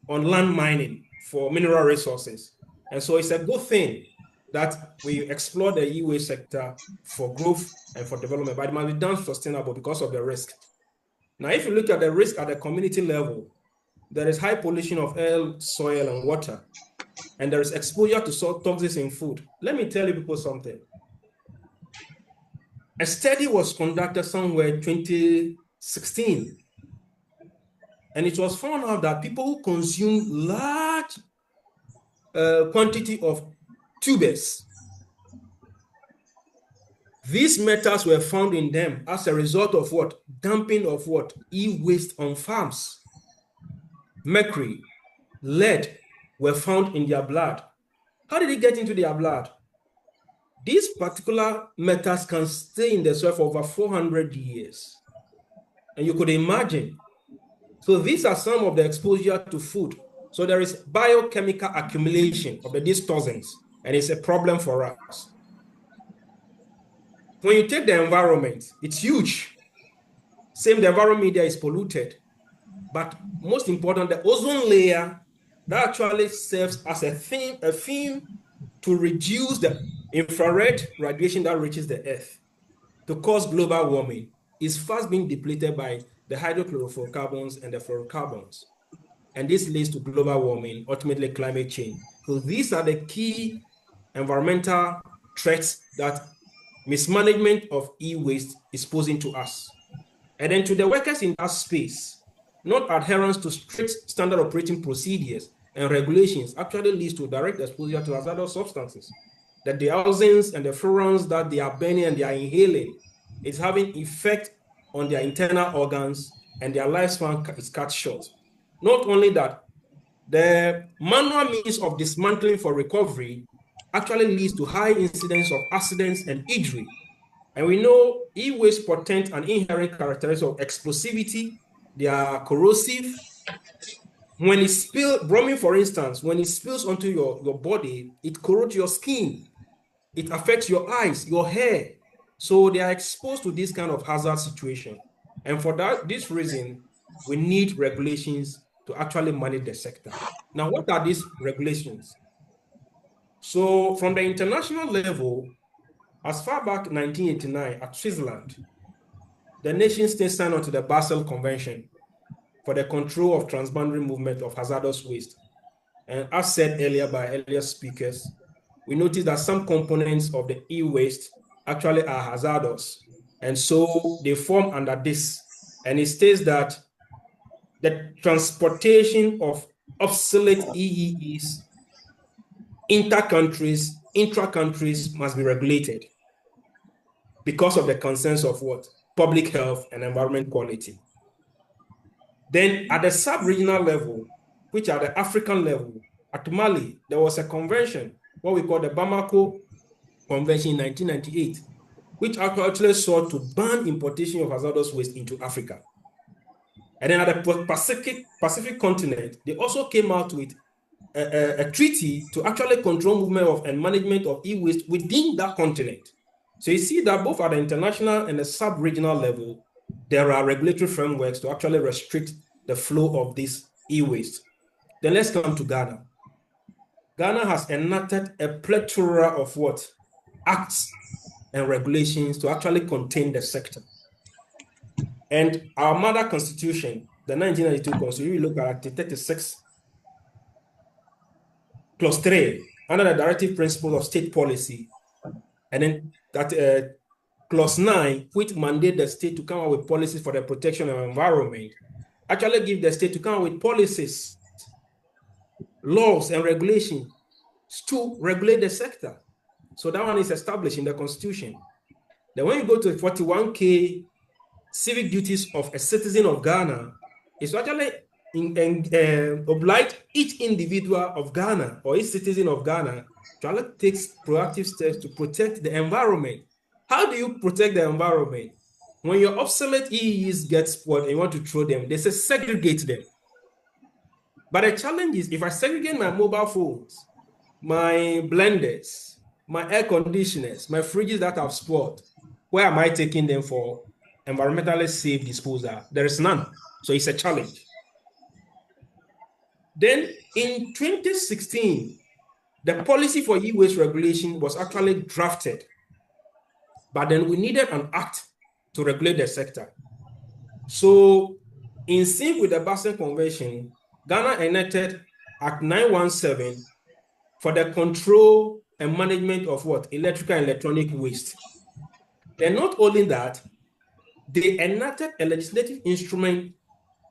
on land mining for mineral resources. And so it's a good thing that we explore the e-waste sector for growth and for development, but it must be done sustainable because of the risk. Now, if you look at the risk at the community level, there is high pollution of air, soil, and water, and there is exposure to salt toxins in food. Let me tell you people something. A study was conducted somewhere in 2016, and it was found out that people who consume large quantity of tubers, these metals were found in them as a result of what? Dumping of what? E-waste on farms. Mercury, lead were found in their blood. How did it get into their blood? These particular metals can stay in the soil for over 400 years. And you could imagine. So these are some of the exposure to food. So there is biochemical accumulation of these toxins, and it's a problem for us. When you take the environment, it's huge. Same, the environment media is polluted. But most important, the ozone layer that actually serves as a theme to reduce the infrared radiation that reaches the Earth to cause global warming is fast being depleted by the hydrochlorofluorocarbons and the fluorocarbons. And this leads to global warming, ultimately climate change. So these are the key environmental threats that mismanagement of e-waste is posing to us. And then to the workers in that space, not adherence to strict standard operating procedures and regulations actually leads to direct exposure to hazardous substances. The dioxins and the furans that they are burning and they are inhaling is having effect on their internal organs, and their lifespan is cut short. Not only that, the manual means of dismantling for recovery actually leads to high incidence of accidents and injury. And we know e-waste portends an inherent characteristic of explosivity. They are corrosive. When it spills, bromine, for instance, when it spills onto your body, it corrodes your skin. It affects your eyes, your hair. So they are exposed to this kind of hazard situation. And for this reason, we need regulations to actually manage the sector. Now, what are these regulations? So from the international level, as far back 1989 at Switzerland, the nation states signed on to the Basel Convention for the control of transboundary movement of hazardous waste. And as said earlier by earlier speakers, we noticed that some components of the e-waste actually are hazardous. And so they form under this. And it states that the transportation of obsolete EEEs inter-countries, intra-countries must be regulated because of the concerns of what? Public health and environment quality. Then at the sub-regional level, which are the African level, at Mali, there was a convention, what we call the Bamako Convention in 1998, which actually sought to ban importation of hazardous waste into Africa. And then at the Pacific continent, they also came out with a treaty to actually control movement of and management of e-waste within that continent. So you see that both at the international and the sub-regional level, there are regulatory frameworks to actually restrict the flow of this e-waste. Then let's come to Ghana. Ghana has enacted a plethora of what? Acts and regulations to actually contain the sector. And our mother constitution, the 1992 constitution, you look at Article 36 plus 3, under the directive principles of state policy, and then that clause 9, which mandate the state to come up with policies for the protection of the environment, actually give the state to come up with policies, laws, and regulations to regulate the sector. So that one is established in the constitution. Then when you go to 41K civic duties of a citizen of Ghana, it's actually oblige each individual of Ghana or each citizen of Ghana to actually take proactive steps to protect the environment. How do you protect the environment? When your obsolete EEs get spoiled and you want to throw them, they say segregate them. But the challenge is, if I segregate my mobile phones, my blenders, my air conditioners, my fridges that have spoiled, where am I taking them for environmentally safe disposal? There is none. So it's a challenge. Then in 2016, the policy for e-waste regulation was actually drafted, but then we needed an act to regulate the sector. So in sync with the Basel Convention, Ghana enacted Act 917 for the control and management of what? Electrical and electronic waste. And not only that, they enacted a legislative instrument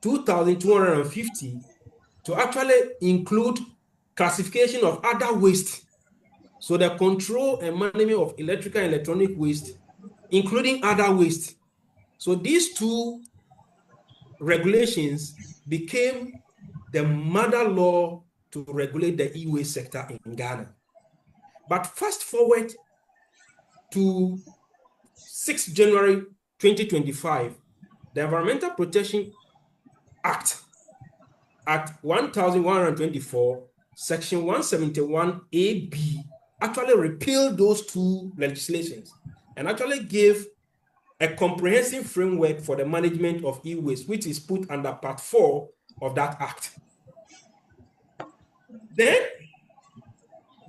2250 to actually include classification of other waste. So the control and management of electrical and electronic waste, including other waste. So these two regulations became the mother law to regulate the e-waste sector in Ghana. But fast forward to 6 January 2025, the Environmental Protection Act, Act 1124, Section 171AB, actually repealed those two legislations and actually gave a comprehensive framework for the management of e-waste, which is put under Part 4 of that act. Then,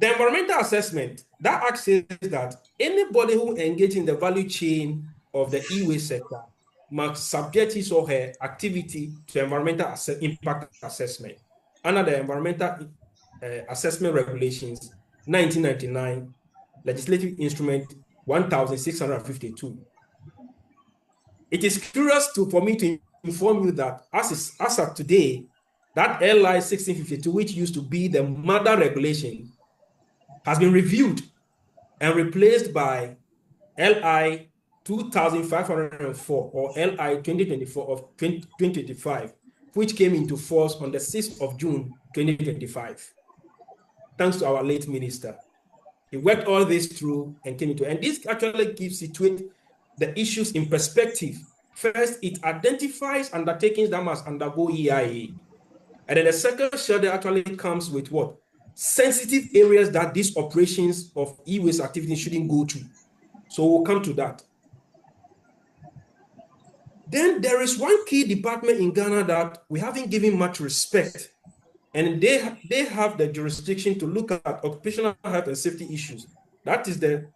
the environmental assessment, that act says that anybody who engages in the value chain of the e-waste sector must subject his or her activity to environmental impact assessment under the Environmental Assessment Regulations 1999, Legislative Instrument 1652. It is curious for me to inform you that as of today, that LI 1652, which used to be the mother regulation, has been reviewed and replaced by LI 2504 or LI 2024 of 2025, which came into force on the 6th of June 2025. Thanks to our late minister. He worked all this through and came into, and this actually situate the issues in perspective. First, it identifies undertakings that must undergo EIA. And then the second schedule actually comes with what? Sensitive areas that these operations of e-waste activity shouldn't go to. So we'll come to that. Then there is one key department in Ghana that we haven't given much respect, and they have the jurisdiction to look at occupational health and safety issues. That is the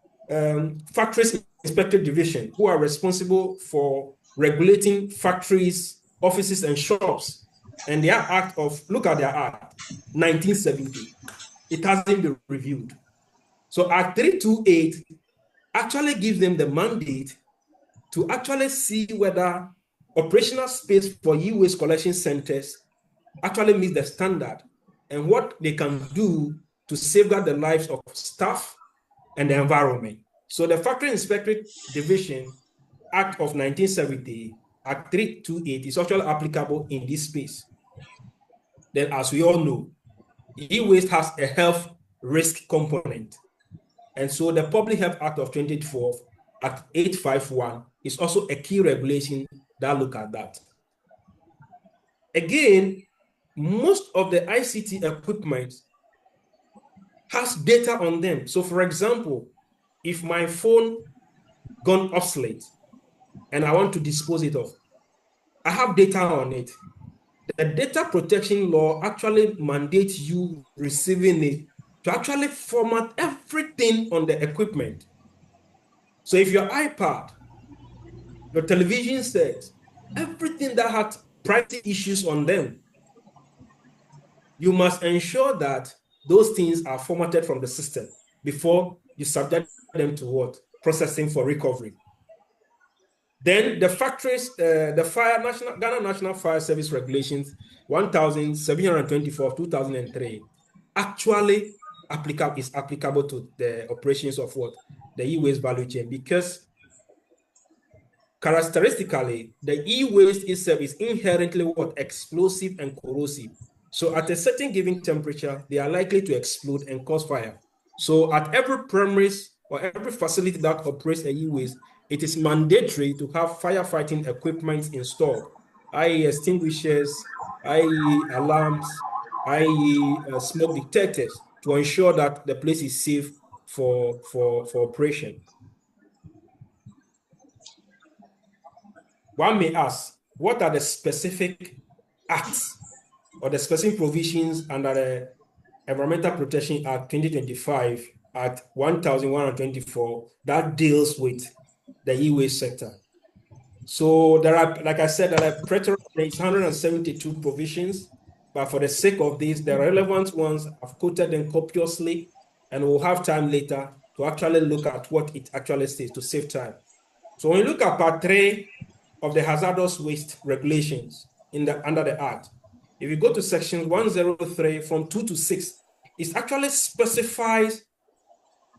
Factories Inspector Division, who are responsible for regulating factories, offices, and shops. And their act look at their act, 1970. It hasn't been reviewed. So Act 328 actually gives them the mandate to actually see whether operational space for e-waste collection centers actually meets the standard and what they can do to safeguard the lives of staff and the environment. So the Factory Inspector Division Act of 1970, Act 328, is actually applicable in this space. Then, as we all know, e-waste has a health risk component. And so the Public Health Act of 2012, Act 851, is also a key regulation that look at that. Again, most of the ICT equipment has data on them. So for example, if my phone gone obsolete and I want to dispose it of, I have data on it. The data protection law actually mandates you receiving it to actually format everything on the equipment. So if your iPad, your television set, everything that had privacy issues on them, you must ensure that those things are formatted from the system before you subject them to what? Processing for recovery. Then the factories, the Ghana National Fire Service Regulations 1724 of 2003 actually is applicable to the operations of what? The e-waste value chain, because characteristically, the e-waste itself is inherently what? Explosive and corrosive. So at a certain given temperature, they are likely to explode and cause fire. So at every premises or every facility that operates a e-waste, it is mandatory to have firefighting equipment installed, i.e. extinguishers, i.e. alarms, i.e. Smoke detectors, to ensure that the place is safe for operation. One may ask, what are the specific acts or the specific provisions under the Environmental Protection Act 2025 at 1124 that deals with the e-waste sector? So there are, like I said, there are 172 provisions, but for the sake of this, the relevant ones, I've quoted them copiously, and we'll have time later to actually look at what it actually says to save time. So when you look at part 3 of the hazardous waste regulations under the Act, if you go to section 103 from 2 to 6, it actually specifies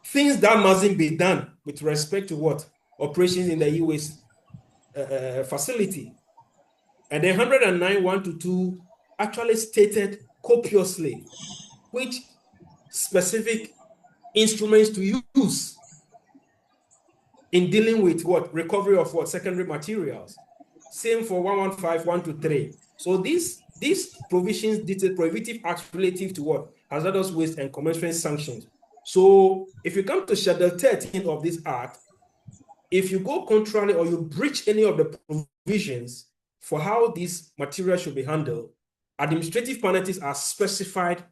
things that mustn't be done with respect to what? Operations in the e-waste facility. And then 109, 1 to 2 actually stated copiously which specific instruments to use in dealing with what? Recovery of what? Secondary materials. Same for 115, 1 to 3. So these provisions detail prohibitive acts relative to what? Hazardous waste and commensurate sanctions. So if you come to Schedule 13 of this Act, if you go contrary or you breach any of the provisions for how these materials should be handled, administrative penalties are specified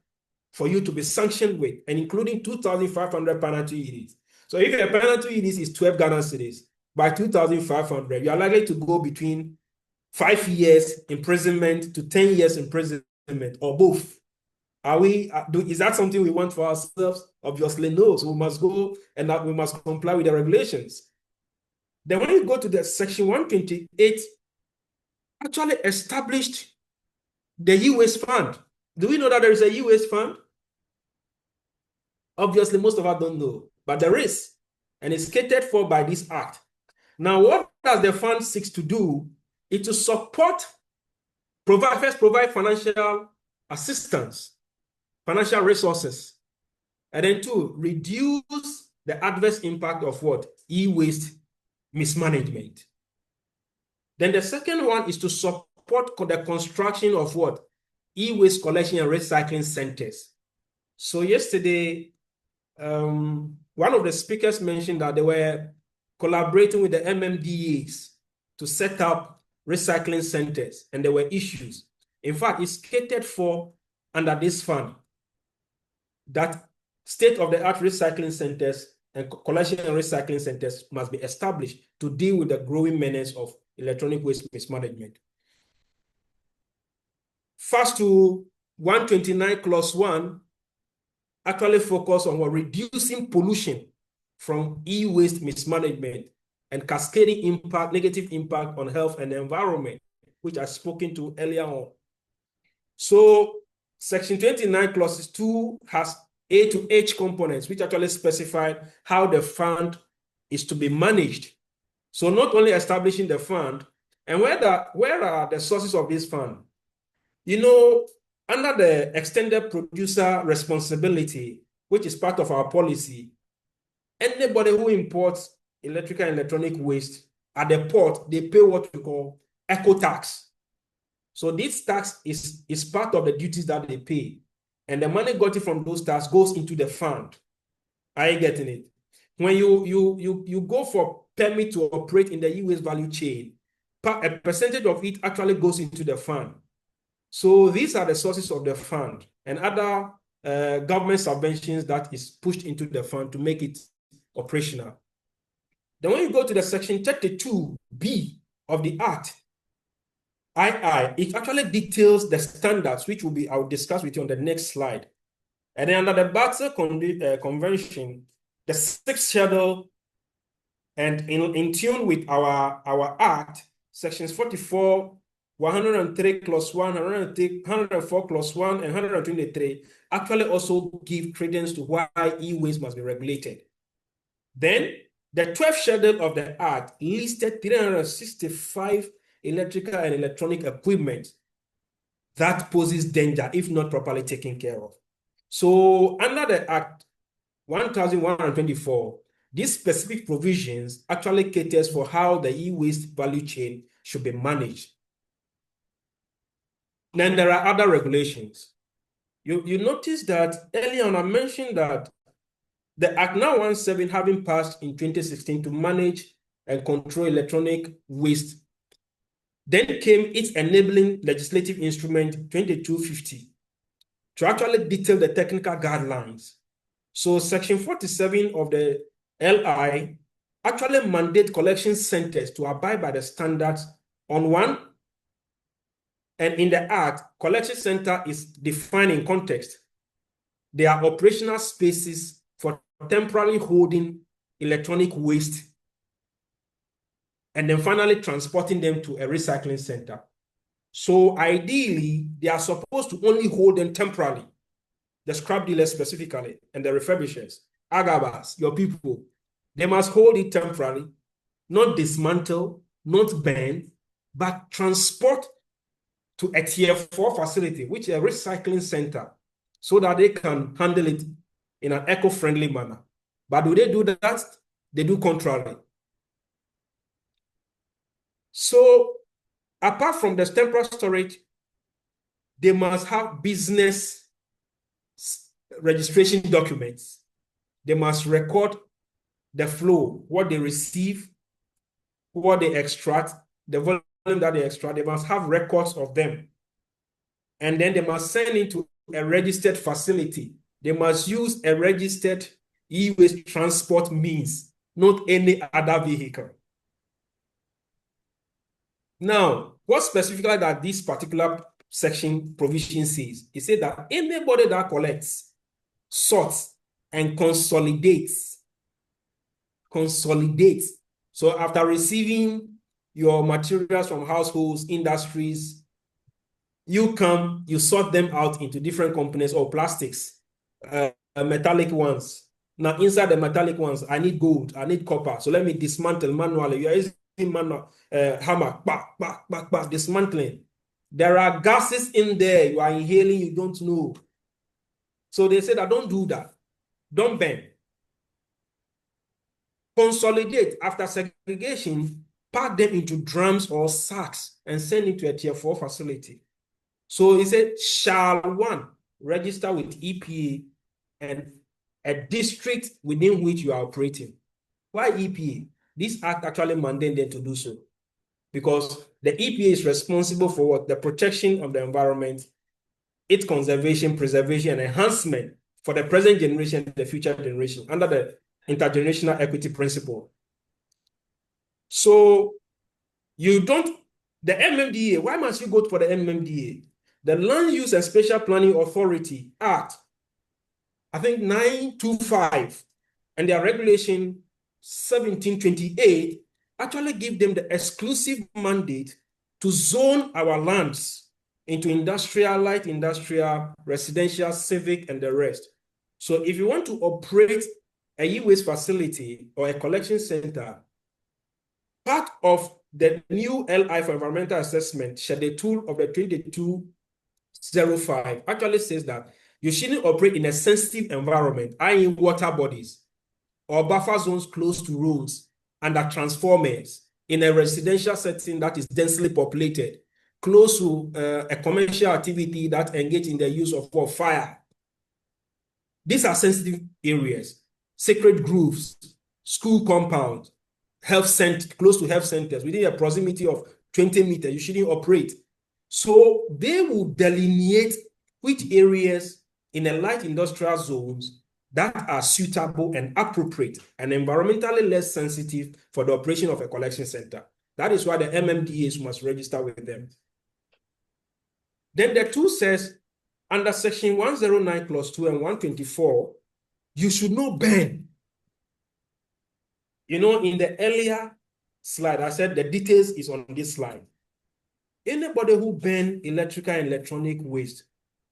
for you to be sanctioned with, and including 2,500 penalty units. So if your penalty units is 12 Ghana cedis, by 2,500, you are likely to go between 5 years imprisonment to 10 years imprisonment, or both. Is that something we want for ourselves? Obviously, no. So we must go and that we must comply with the regulations. Then when you go to the section 128, actually established the e-waste fund. Do we know that there is a e-waste fund? Obviously, most of us don't know, but there is, and it's catered for by this Act. Now, what does the fund seek to do? Is to support, provide financial assistance, financial resources, and then to reduce the adverse impact of what? E-waste mismanagement. Then the second one is to support the construction of what? E-waste collection and recycling centers. So yesterday, one of the speakers mentioned that they were collaborating with the MMDAs to set up recycling centers, and there were issues. In fact, it's catered for under this fund that state-of-the-art recycling centers and collection and recycling centers must be established to deal with the growing menace of electronic waste mismanagement. First to 129 clause 1 actually focus on reducing pollution from e-waste mismanagement and cascading impact, negative impact on health and the environment, which I've spoken to earlier on. So section 29 clauses 2 has A to H components, which actually specify how the fund is to be managed. So not only establishing the fund, and where are the sources of this fund? You know, under the extended producer responsibility, which is part of our policy, anybody who imports electrical and electronic waste at the port, they pay what we call eco tax. So this tax is part of the duties that they pay. And the money got from those taxes goes into the fund. Are you getting it? When you go for permit to operate in the e-waste value chain, a percentage of it actually goes into the fund. So these are the sources of the fund and other government subventions that is pushed into the fund to make it operational. Then when you go to the section 32B of the Act, it actually details the standards, which I'll discuss with you on the next slide. And then under the Basel Convention, the sixth schedule, and in tune with our Act, sections 44, 103 clause 1, 104 clause 1, and 123 actually also give credence to why e-waste must be regulated. Then the 12th schedule of the Act listed 365 electrical and electronic equipment that poses danger if not properly taken care of. So under the Act 1124, these specific provisions actually caters for how the e-waste value chain should be managed. Then there are other regulations. You notice that earlier on I mentioned that the Act now 17 having passed in 2016 to manage and control electronic waste. Then came its enabling legislative instrument 2250 to actually detail the technical guidelines. So section 47 of the LI actually mandate collection centers to abide by the standards on one. And in the Act, collection center is defined in context. They are operational spaces for temporarily holding electronic waste and then finally transporting them to a recycling center. So ideally, they are supposed to only hold them temporarily. The scrap dealers specifically, and the refurbishers, agabas, your people, they must hold it temporarily, not dismantle, not burn, but transport to a tier 4 facility, which is a recycling center, so that they can handle it in an eco-friendly manner. But do they do that? They do contrary. So apart from the temporary storage, they must have business registration documents. They must record the flow, what they receive, what they extract, the volume that they extract. They must have records of them. And then they must send it to a registered facility. They must use a registered e-waste transport means, not any other vehicle. Now, what specifically that this particular section provision says, it says that anybody that collects, sorts, and consolidates. So after receiving your materials from households, industries, you sort them out into different components or plastics, metallic ones. Now, inside the metallic ones, I need gold, I need copper. So let me dismantle manually. You are using manual hammer, dismantling. There are gases in there you are inhaling, you don't know. So they said, don't do that. Don't burn. Consolidate after segregation, pack them into drums or sacks and send it to a tier 4 facility. So he said, shall one register with EPA and a district within which you are operating. Why EPA? This act actually mandates them to do so because the EPA is responsible for what? The protection of the environment, its conservation, preservation, and enhancement for the present generation and the future generation under the intergenerational equity principle. So the MMDA, why must you go for the MMDA? The Land Use and Spatial Planning Authority Act, I think 925, and their regulation 1728 actually give them the exclusive mandate to zone our lands into industrial, light industrial, residential, civic, and the rest. So if you want to operate a e-waste facility or a collection center, part of the new LI for environmental assessment, schedule tool of the 2205 actually says that you shouldn't operate in a sensitive environment, i.e. water bodies or buffer zones close to roads and at transformers in a residential setting that is densely populated, close to a commercial activity that engage in the use of fire. These are sensitive areas, sacred groves, school compound, health center, close to health centers, within a proximity of 20 meters, you shouldn't operate. So they will delineate which areas in a light industrial zones that are suitable and appropriate and environmentally less sensitive for the operation of a collection center. That is why the MMDAs must register with them. Then the 2 says, under section 109 clause 2 and 124, you should not burn. You know, in the earlier slide, I said the details is on this slide. Anybody who burn electrical and electronic waste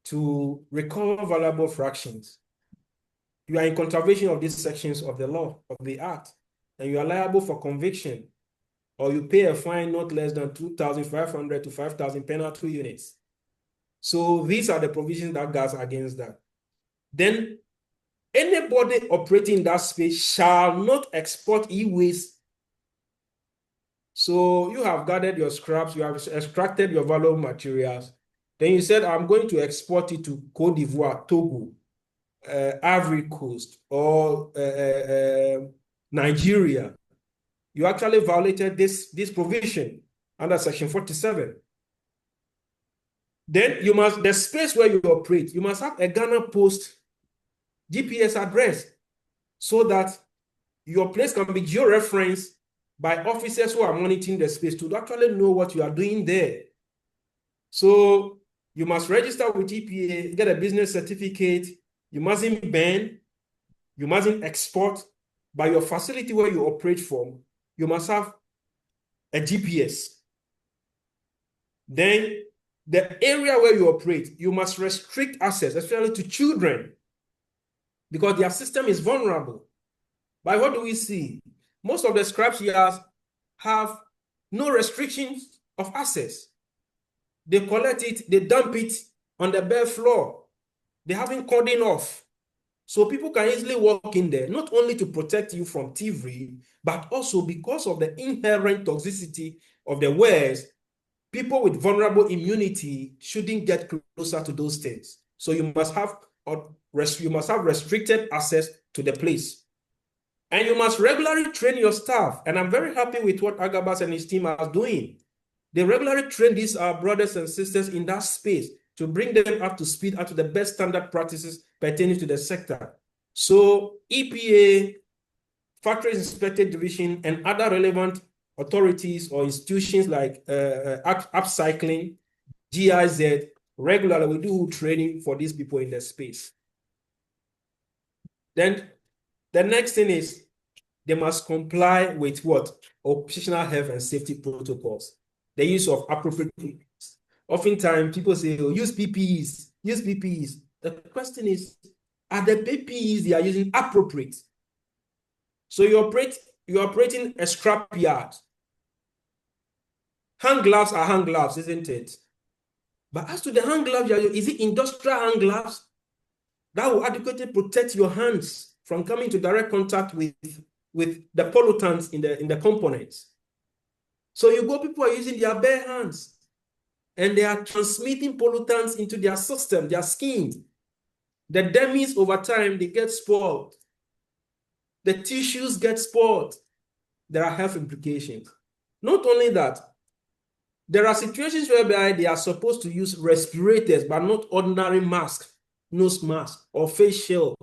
to recover valuable fractions, you are in contravention of these sections of the law, of the act, and you are liable for conviction, or you pay a fine not less than 2,500 to 5,000 penalty units. So these are the provisions that guards against that. Then anybody operating in that space shall not export e-waste. So you have gathered your scraps, you have extracted your valuable materials. Then you said, I'm going to export it to Cote d'Ivoire, Togo, Ivory Coast, or Nigeria. You actually violated this provision under section 47. Then you must, the space where you operate, you must have a Ghana Post GPS address so that your place can be georeferenced by officers who are monitoring the space to actually know what you are doing there. So you must register with EPA, get a business certificate. You mustn't burn, you mustn't export. By your facility where you operate from, you must have a GPS. Then the area where you operate, you must restrict access, especially to children, because their system is vulnerable. But what do we see? Most of the scrap yards have no restrictions of access. They collect it, they dump it on the bare floor. They haven't cordoned off. So people can easily walk in there, not only to protect you from thievery, but also because of the inherent toxicity of the wares. People with vulnerable immunity shouldn't get closer to those things. So you must have restricted access to the place. And you must regularly train your staff. And I'm very happy with what Agabus and his team are doing. They regularly train these brothers and sisters in that space to bring them up to speed, up to the best standard practices pertaining to the sector. So EPA, Factories Inspected Division, and other relevant authorities or institutions like Upcycling, GIZ, regularly we do training for these people in the space. Then the next thing is they must comply with what? Occupational health and safety protocols. The use of appropriate PPEs. Oftentimes people say, oh, use PPEs, use PPEs. The question is, are the PPEs they are using appropriate? So you're operating a scrap yard. Hand gloves are hand gloves, isn't it? But as to the hand gloves, is it industrial hand gloves that will adequately protect your hands from coming to direct contact with the pollutants in the components? So you go, people are using their bare hands and they are transmitting pollutants into their system, their skin. The dermis over time, they get spoiled. The tissues get spoiled. There are health implications. Not only that, there are situations whereby they are supposed to use respirators, but not ordinary masks, nose mask, or face shield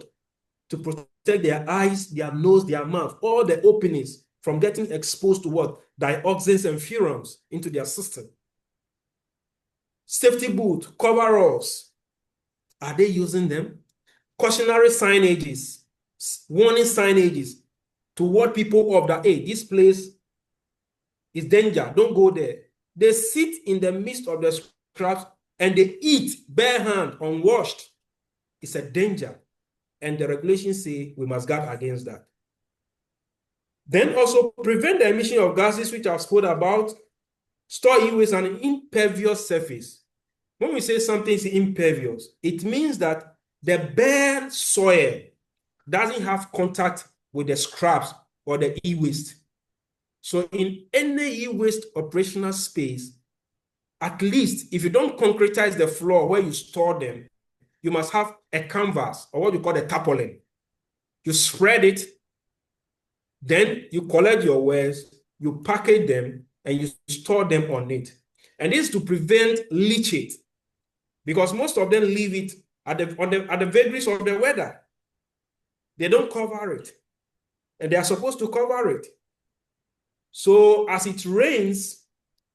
to protect their eyes, their nose, their mouth, all the openings from getting exposed to what? Dioxins and furans into their system. Safety boot, coveralls, are they using them? Cautionary signages, warning signages to warn people of that, hey, this place is danger, don't go there. They sit in the midst of the scraps and they eat bare hand, unwashed. It's a danger. And the regulations say we must guard against that. Then also prevent the emission of gases which I've spoken about. Store e-waste on an impervious surface. When we say something is impervious, it means that the bare soil doesn't have contact with the scraps or the e-waste. So in any e-waste operational space, at least if you don't concretize the floor where you store them, you must have a canvas or what you call a tarpaulin. You spread it, then you collect your wares, you package them, and you store them on it. And this is to prevent leachate, because most of them leave it at the vagaries of the weather. They don't cover it, and they are supposed to cover it. So as it rains,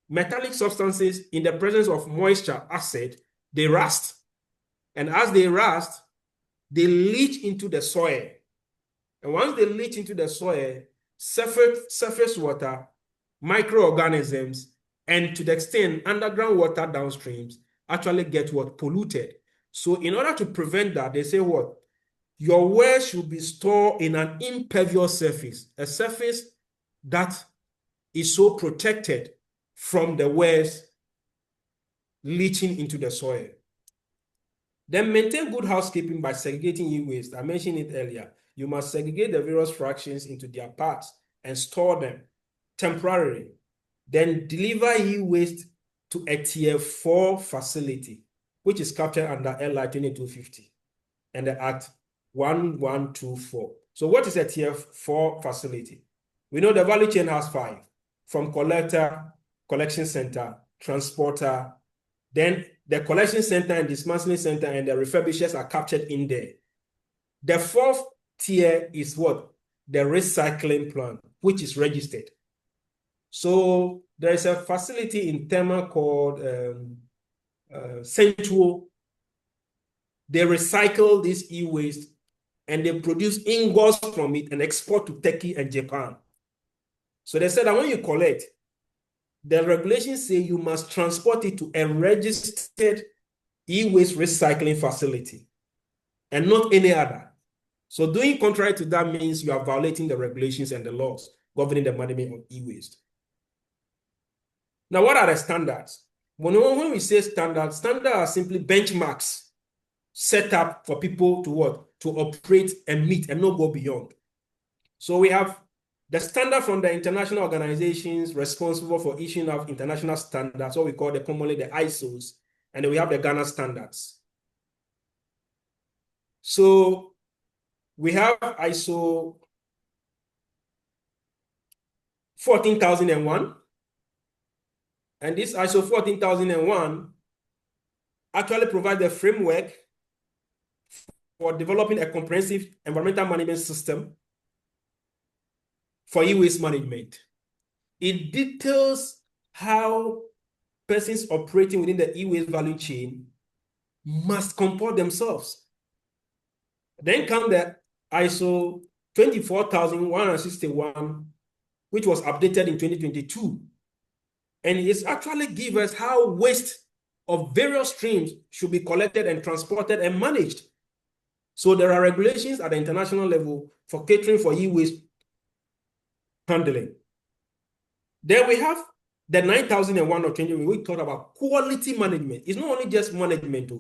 metallic substances in the presence of moisture, acid, they rust. And as they rust, they leach into the soil. And once they leach into the soil, surface water, microorganisms, and to the extent underground water downstreams actually get what? Polluted. So in order to prevent that, they say what? Your wares should be stored in an impervious surface, a surface that is so protected from the wares leaching into the soil. Then maintain good housekeeping by segregating e-waste. I mentioned it earlier. You must segregate the various fractions into their parts and store them temporarily. Then deliver e-waste to a Tier 4 facility, which is captured under LI 2250 and the Act 1124. So what is a Tier 4 facility? We know the value chain has 5, from collector, collection center, transporter. Then the collection center and dismantling center and the refurbishers are captured in there. The 4th tier is what? The recycling plant, which is registered. So there is a facility in Tema called Central. They recycle this e-waste and they produce ingots from it and export to Turkey and Japan. So they said that when you collect, the regulations say you must transport it to a registered e-waste recycling facility and not any other. So doing contrary to that means you are violating the regulations and the laws governing the management of e-waste. Now, what are the standards? When we say standards are simply benchmarks set up for people to what? To operate and meet and not go beyond. So we have the standard from the international organizations responsible for issuing of international standards, what we call commonly the ISOs, and then we have the Ghana standards. So we have ISO 14001, and this ISO 14001 actually provides the framework for developing a comprehensive environmental management system for e-waste management. It details how persons operating within the e-waste value chain must comport themselves. Then come the ISO 24161, which was updated in 2022. And it's actually gives us how waste of various streams should be collected and transported and managed. So there are regulations at the international level for catering for e-waste handling. Then we have the 9001 of 20, we talk about quality management. It's not only just management,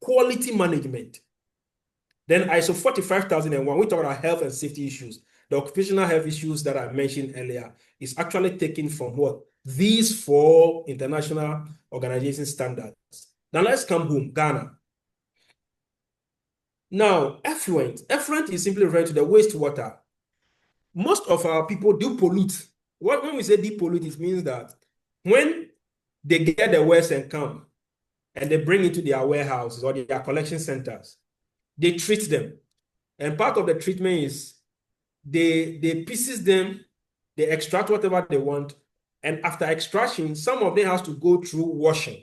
quality management. Then ISO 45001, we talk about health and safety issues. The occupational health issues that I mentioned earlier is actually taken from what? These 4 international organization standards. Now let's come home, Ghana. Now, effluent is simply referring to the wastewater. Most of our people do pollute. When we say depollute, it means that when they get the waste and come and they bring it to their warehouses or their collection centers, they treat them. And part of the treatment is they pieces them, they extract whatever they want, and after extraction, some of them has to go through washing.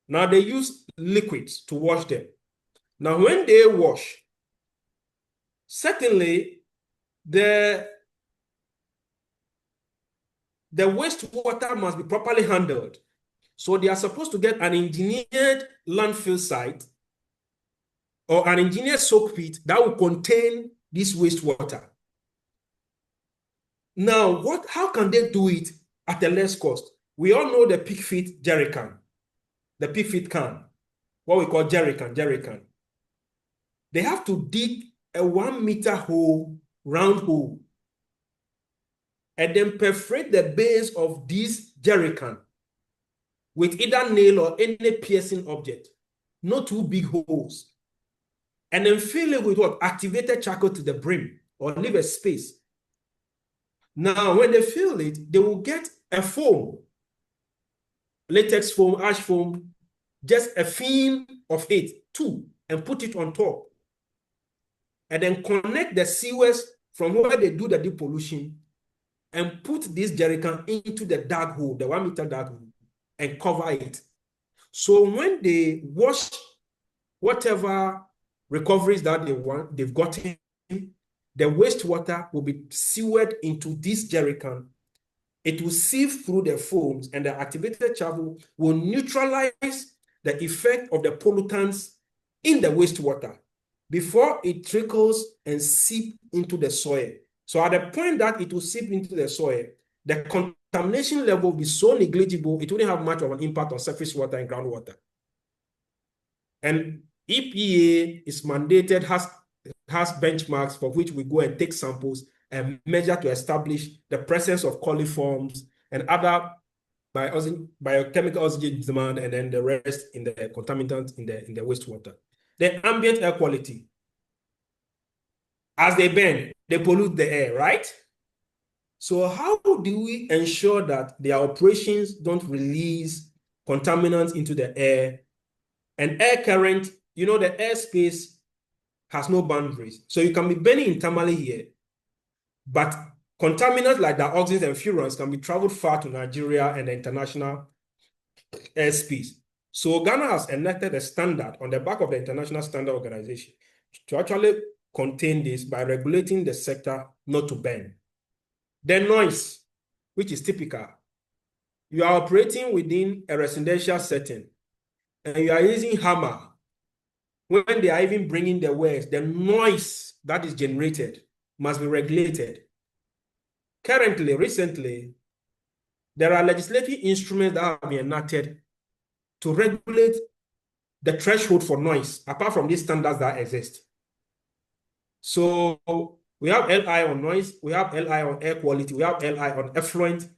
Now they use liquids to wash them. Now when they wash, certainly the wastewater must be properly handled. So they are supposed to get an engineered landfill site or an engineered soak pit that will contain this wastewater. Now, how can they do it at a less cost? We all know the pig feet jerry can, the pig feet can, what we call jerry can. They have to dig a 1 meter hole, round hole, and then perforate the base of this jerry can with either nail or any piercing object, not two big holes, and then fill it with what? Activated charcoal to the brim, or leave a space. Now, when they fill it, they will get a foam, latex foam, ash foam, just a film of it, two, and put it on top. And then connect the sewers from where they do the depollution and put this jerrycan into the dark hole, the 1 meter dark hole, and cover it. So when they wash whatever recoveries that they've gotten, the wastewater will be sewered into this jerrycan. It will sieve through the foams, and the activated charcoal will neutralize the effect of the pollutants in the wastewater before it trickles and seep into the soil. So at the point that it will seep into the soil, the contamination level will be so negligible, it wouldn't have much of an impact on surface water and groundwater. And EPA is mandated, has benchmarks for which we go and take samples and measure to establish the presence of coliforms and other biochemical oxygen demand, and then the rest in the contaminants in the wastewater. The ambient air quality. As they burn, they pollute the air, right? So how do we ensure that their operations don't release contaminants into the air? And air current, you know, the airspace has no boundaries. So you can be burning in Tamale here, but contaminants like dioxins and furans can be traveled far to Nigeria and the international airspace. So Ghana has enacted a standard on the back of the International Standard Organization to actually contain this by regulating the sector not to burn. The noise, which is typical. You are operating within a residential setting and you are using hammer. When they are even bringing the wares, the noise that is generated must be regulated. Currently, recently, there are legislative instruments that have been enacted to regulate the threshold for noise, apart from these standards that exist. So we have LI on noise, we have LI on air quality, we have LI on effluent.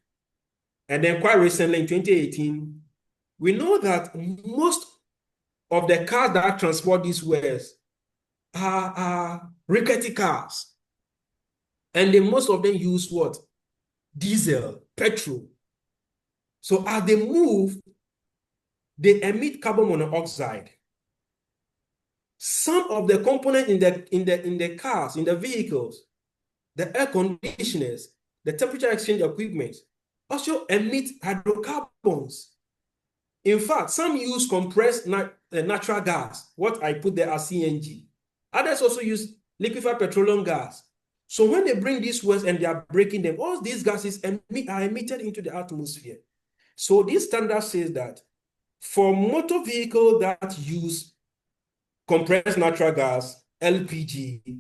And then quite recently in 2018, we know that most of the cars that transport these wares are rickety cars. And then most of them use what? Diesel, petrol. So as they move, they emit carbon monoxide. Some of the components in the cars, in the vehicles, the air conditioners, the temperature exchange equipment also emit hydrocarbons. In fact, some use compressed natural gas, what I put there as CNG. Others also use liquefied petroleum gas. So when they bring these waste and they are breaking them, all these gases are emitted into the atmosphere. So this standard says that for motor vehicles that use compressed natural gas, LPG,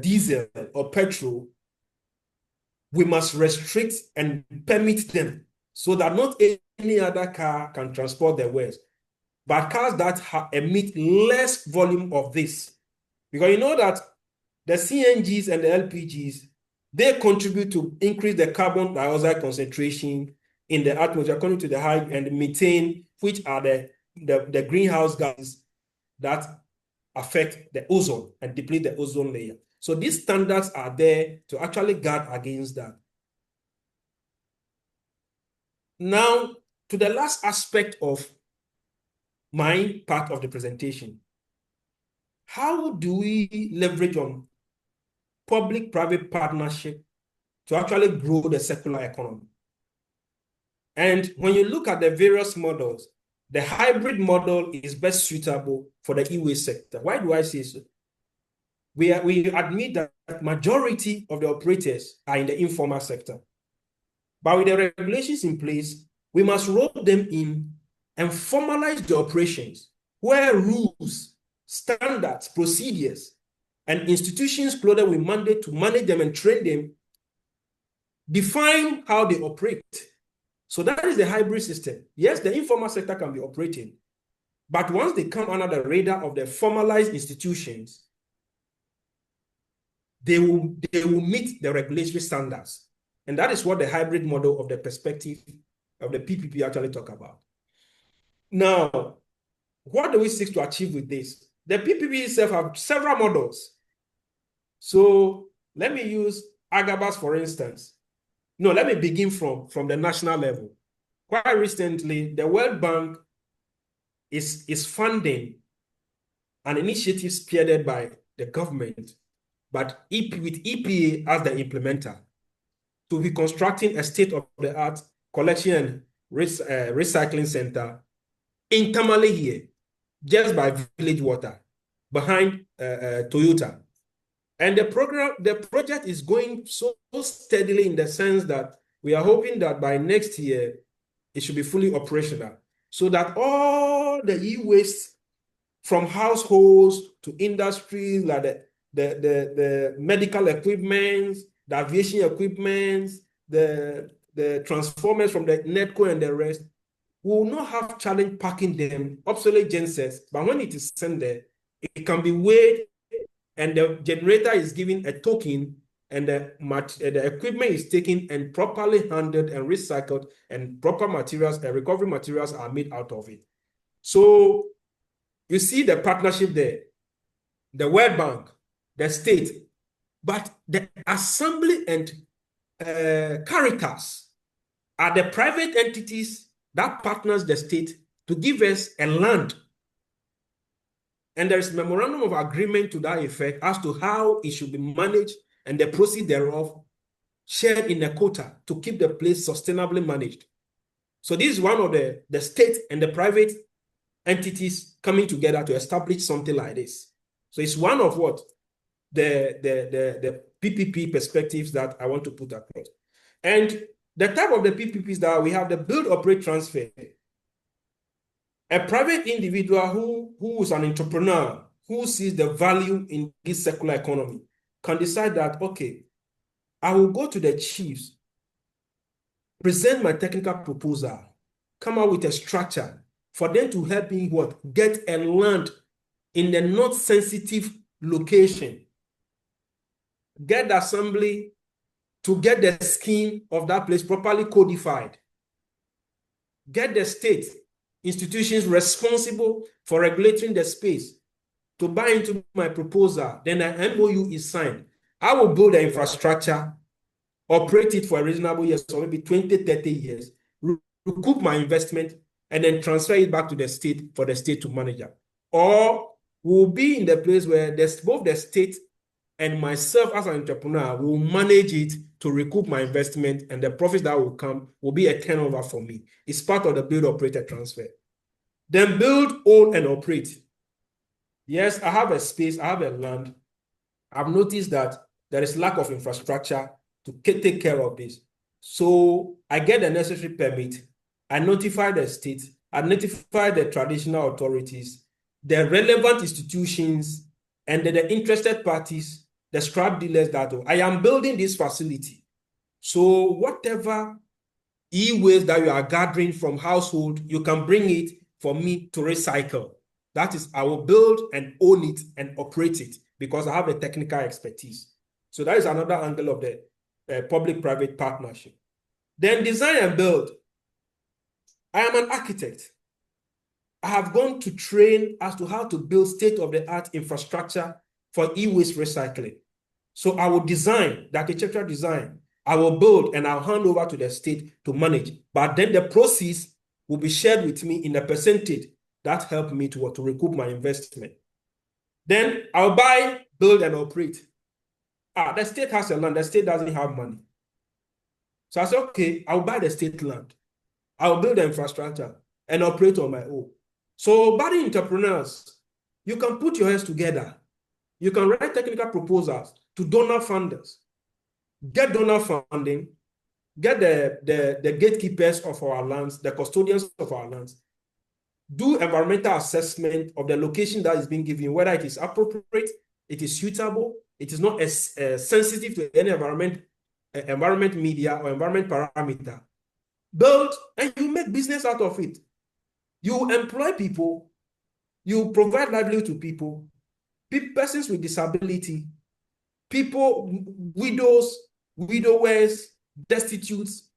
diesel, or petrol, we must restrict and permit them so that not any other car can transport the waste, but cars that emit less volume of this. Because you know that the CNGs and the LPGs, they contribute to increase the carbon dioxide concentration in the atmosphere, according to the high and the methane, which are the greenhouse gases that affect the ozone and deplete the ozone layer. So these standards are there to actually guard against that. Now, to the last aspect of my part of the presentation. How do we leverage on public-private partnership to actually grow the circular economy? And when you look at the various models, the hybrid model is best suitable for the e-waste sector. Why do I say so? We admit that majority of the operators are in the informal sector. But with the regulations in place, we must roll them in and formalize the operations where rules, standards, procedures, and institutions clothed with mandate to manage them and train them define how they operate. So that is the hybrid system. Yes, the informal sector can be operating, but once they come under the radar of the formalized institutions, they will meet the regulatory standards. And that is what the hybrid model of the perspective of the PPP actually talk about. Now, what do we seek to achieve with this? The PPP itself have several models. So let me use Agabus, for instance. No, let me begin from the national level. Quite recently, the World Bank is funding an initiative spearheaded by the government, but with EPA as the implementer, to be constructing a state-of-the-art collection and recycling center internally here, just by Village Water, behind Toyota. And the project is going so steadily in the sense that we are hoping that by next year, it should be fully operational, so that all the e-waste from households to industries, like the medical equipment, the aviation equipment, the transformers from the NETCO and the rest, will not have challenge packing them, obsolete gensets, but when it is sent there, it can be weighed, and the generator is given a token, and the equipment is taken and properly handled and recycled, and proper materials and recovery materials are made out of it. So you see the partnership there, the World Bank, the state, but the assembly and Caritas are the private entities that partners the state to give us a land. And there is a memorandum of agreement to that effect as to how it should be managed, and the proceeds thereof shared in a quota to keep the place sustainably managed. So this is one of the state and the private entities coming together to establish something like this. So it's one of what the PPP perspectives that I want to put across. And the type of the PPPs that we have, the build, operate, transfer. A private individual who is an entrepreneur, who sees the value in this circular economy, can decide that, okay, I will go to the chiefs, present my technical proposal, come out with a structure for them to help me get a land in the not sensitive location, get the assembly to get the scheme of that place properly codified, get the state institutions responsible for regulating the space to buy into my proposal. Then an MOU is signed. I will build the infrastructure, operate it for a reasonable years, so maybe 20, 30 years, recoup my investment, and then transfer it back to the state for the state to manage it. Or we'll be in the place where both the state and myself as an entrepreneur will manage it to recoup my investment, and the profits that will come will be a turnover for me. It's part of the build, operate, transfer. Then build, own, and operate. Yes, I have a space, I have a land. I've noticed that there is lack of infrastructure to take care of this. So I get the necessary permit. I notify the state. I notify the traditional authorities, the relevant institutions, and the interested parties, the scrap dealers that I am building this facility. So whatever e-waste that you are gathering from household, you can bring it for me to recycle. That is, I will build and own it and operate it because I have a technical expertise. So that is another angle of the public-private partnership. Then design and build. I am an architect. I have gone to train as to how to build state-of-the-art infrastructure for e-waste recycling. So I will design, the architectural design, I will build, and I'll hand over to the state to manage. But then the proceeds will be shared with me in a percentage that helped me to recoup my investment. Then I'll buy, build, and operate. The state has a land, the state doesn't have money. So I said, okay, I'll buy the state land. I'll build the infrastructure and operate on my own. So budding entrepreneurs, you can put your heads together. You can write technical proposals to donor funders, get donor funding, get the gatekeepers of our lands, the custodians of our lands, do environmental assessment of the location that is being given, whether it is appropriate, it is suitable, it is not as sensitive to any environment media or environment parameter. Build, and you make business out of it. You employ people, you provide livelihood to people, persons with disability, people, widows, widowers, destitutes,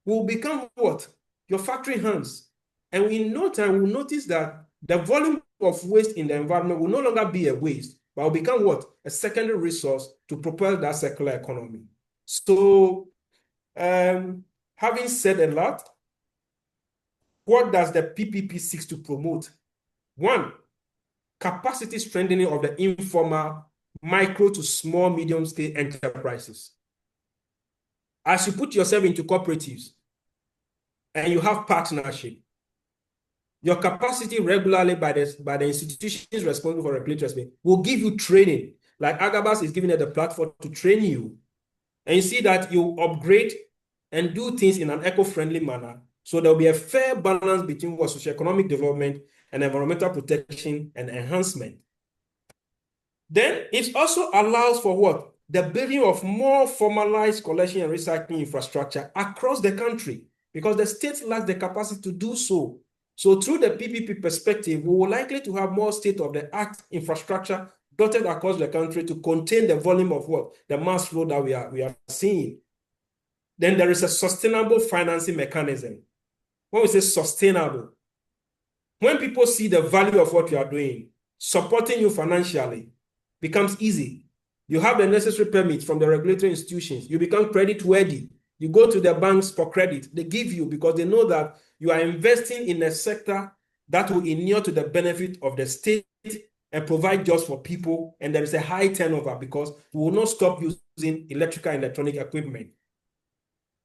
will become what? your factory hands. And in no time, we'll notice that the volume of waste in the environment will no longer be a waste, but will become what? A secondary resource to propel that circular economy. So, having said a lot, what does the PPP seek to promote? One, capacity strengthening of the informal, micro to small, medium-scale enterprises. As you put yourself into cooperatives and you have partnership, your capacity regularly by the institutions responsible for regulatory will give you training. Like Agabus is giving you the platform to train you. And you see that you upgrade and do things in an eco-friendly manner. So there'll be a fair balance between what socioeconomic development and environmental protection and enhancement. Then it also allows for what? The building of more formalized collection and recycling infrastructure across the country, because the state lacks the capacity to do so. So through the PPP perspective, we will likely to have more state-of-the-art infrastructure dotted across the country to contain the volume of what? The mass flow that we are seeing. Then there is a sustainable financing mechanism. When we say sustainable, when people see the value of what you are doing, supporting you financially becomes easy. You have the necessary permits from the regulatory institutions. You become credit worthy. You go to the banks for credit. They give you because they know that you are investing in a sector that will inure to the benefit of the state and provide jobs for people. And there is a high turnover because we will not stop using electrical and electronic equipment.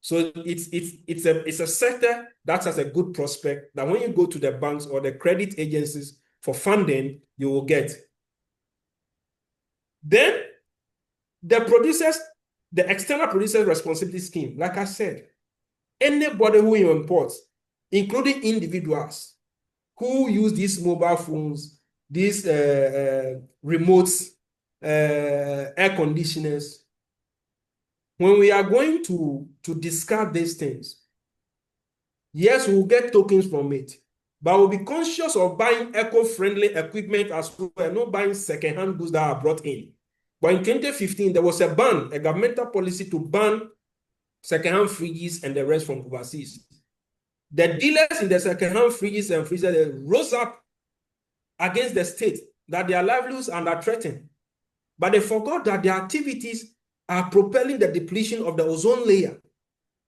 So it's a sector that has a good prospect that when you go to the banks or the credit agencies for funding, you will get. Then the external producers responsibility scheme, like I said, anybody who imports, including individuals who use these mobile phones, these remotes, air conditioners, when we are going to discard these things, yes, we'll get tokens from it, but we'll be conscious of buying eco-friendly equipment as well, not buying second-hand goods that are brought in. But in 2015, there was a ban, a governmental policy to ban second-hand fridges and the rest from overseas. The dealers in the second-hand fridges and freezers rose up against the state that their livelihoods are under threatened. But they forgot that their activities are propelling the depletion of the ozone layer.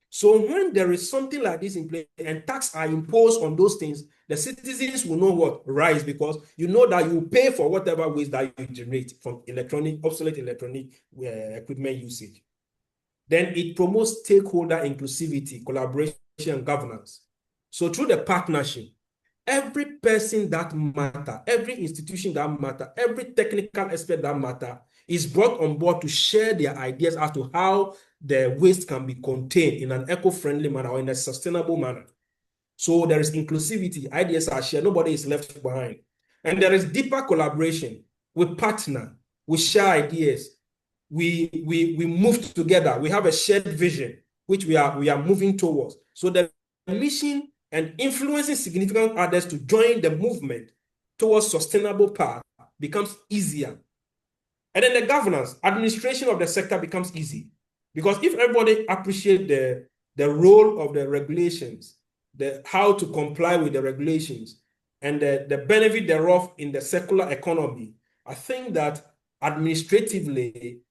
So when there is something like this in place and taxes are imposed on those things, the citizens will know what rise, because you know that you pay for whatever waste that you generate from obsolete electronic equipment usage. Then it promotes stakeholder inclusivity, collaboration, and governance. So through the partnership, every person that matter, every institution that matter, every technical aspect that matter is brought on board to share their ideas as to how the waste can be contained in an eco-friendly manner or in a sustainable manner. So there is inclusivity, ideas are shared, nobody is left behind. And there is deeper collaboration. We partner, we share ideas, we move together, we have a shared vision, which we are moving towards. So the mission and influencing significant others to join the movement towards sustainable path becomes easier. And then the governance, administration of the sector becomes easy. Because if everybody appreciates the role of the regulations, how to comply with the regulations, and the benefit thereof in the circular economy, I think that administratively,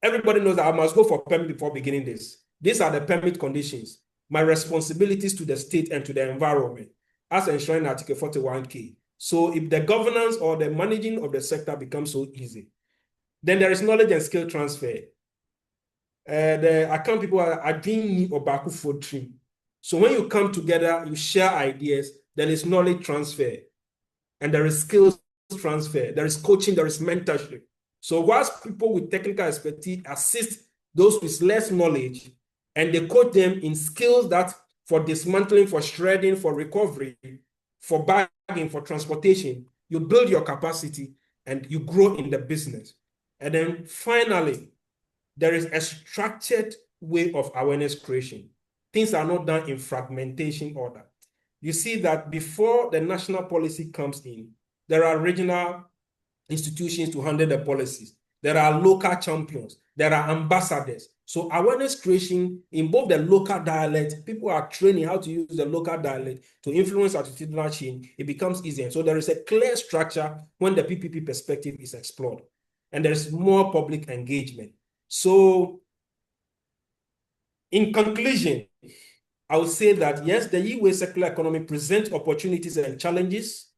everybody knows that I must go for permit before beginning this. These are the permit conditions, my responsibilities to the state and to the environment, as enshrined in Article 41K. So if the governance or the managing of the sector becomes so easy, then there is knowledge and skill transfer. The account people are doing Obaku for dream. So when you come together, you share ideas, there is knowledge transfer, and there is skills transfer, there is coaching, there is mentorship. So whilst people with technical expertise assist those with less knowledge, and they coach them in skills that for dismantling, for shredding, for recovery, for bagging, for transportation, you build your capacity and you grow in the business. And then finally, there is a structured way of awareness creation. Things are not done in fragmentation order. You see that before the national policy comes in, there are regional institutions to handle the policies. There are local champions. There are ambassadors. So awareness creation in both the local dialect, people are training how to use the local dialect to influence attitudinal change. It becomes easier. So there is a clear structure when the PPP perspective is explored, and there is more public engagement. So in conclusion, I would say that yes, the e-way circular economy presents opportunities and challenges.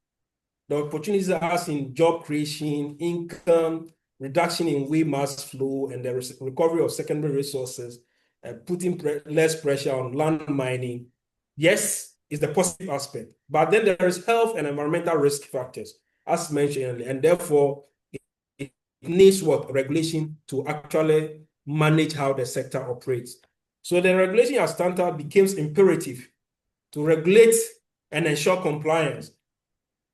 The opportunities are in job creation, income, reduction in waste mass flow, and the recovery of secondary resources, putting less pressure on land mining. Yes, it's the positive aspect. But then there is health and environmental risk factors, as mentioned earlier, and therefore it needs what? Regulation to actually manage how the sector operates. So the regulation as standard becomes imperative to regulate and ensure compliance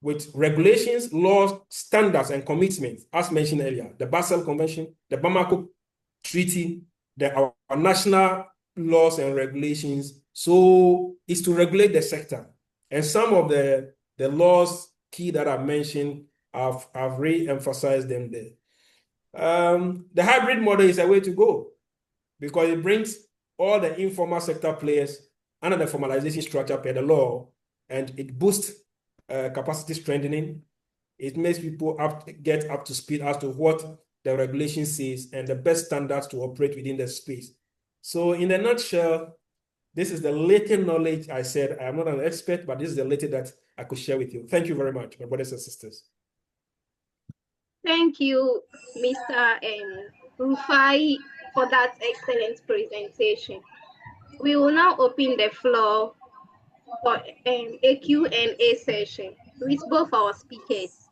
with regulations, laws, standards, and commitments, as mentioned earlier, the Basel Convention, the Bamako Treaty, our national laws and regulations. So it's to regulate the sector. And some of the laws key that I mentioned, I've re-emphasized them there. The hybrid model is a way to go because it brings all the informal sector players under the formalization structure per the law, and it boosts capacity strengthening. It makes people get up to speed as to what the regulation says and the best standards to operate within the space. So in a nutshell, this is the latest knowledge. I said I am not an expert, but this is the latest that I could share with you. Thank you very much, my brothers and sisters. Thank you, Mr. Rufai, for that excellent presentation. We will now open the floor for a Q&A session with both our speakers.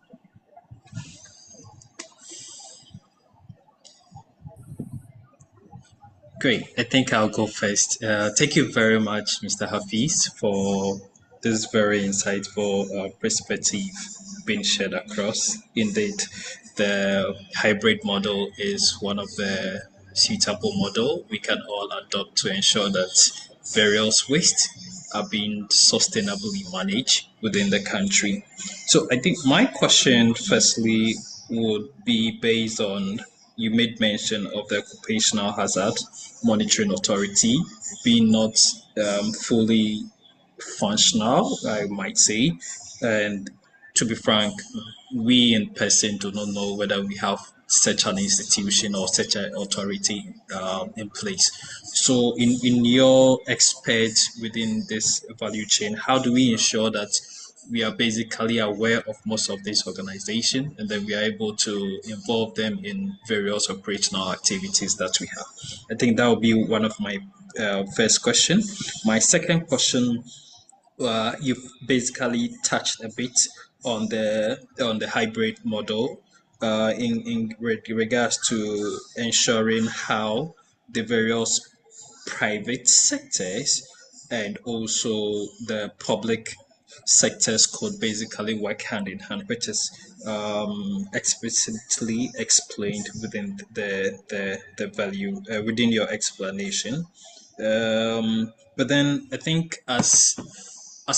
Great. I think I'll go first. Thank you very much, Mr. Hafiz, for this very insightful perspective being shared across. Indeed, the hybrid model is one of the suitable model we can all adopt to ensure that various waste are being sustainably managed within the country. So I think my question firstly would be based on, you made mention of the occupational hazard monitoring authority being not fully functional, I might say. And to be frank, we in person do not know whether we have such an institution or such an authority in place. So in your expert within this value chain, how do we ensure that we are basically aware of most of these organizations and then we are able to involve them in various operational activities that we have? I think that will be one of my first question. My second question, you've basically touched a bit on the hybrid model in regards to ensuring how the various private sectors and also the public sectors could basically work hand in hand, which is explicitly explained within the value within your explanation. But then I think as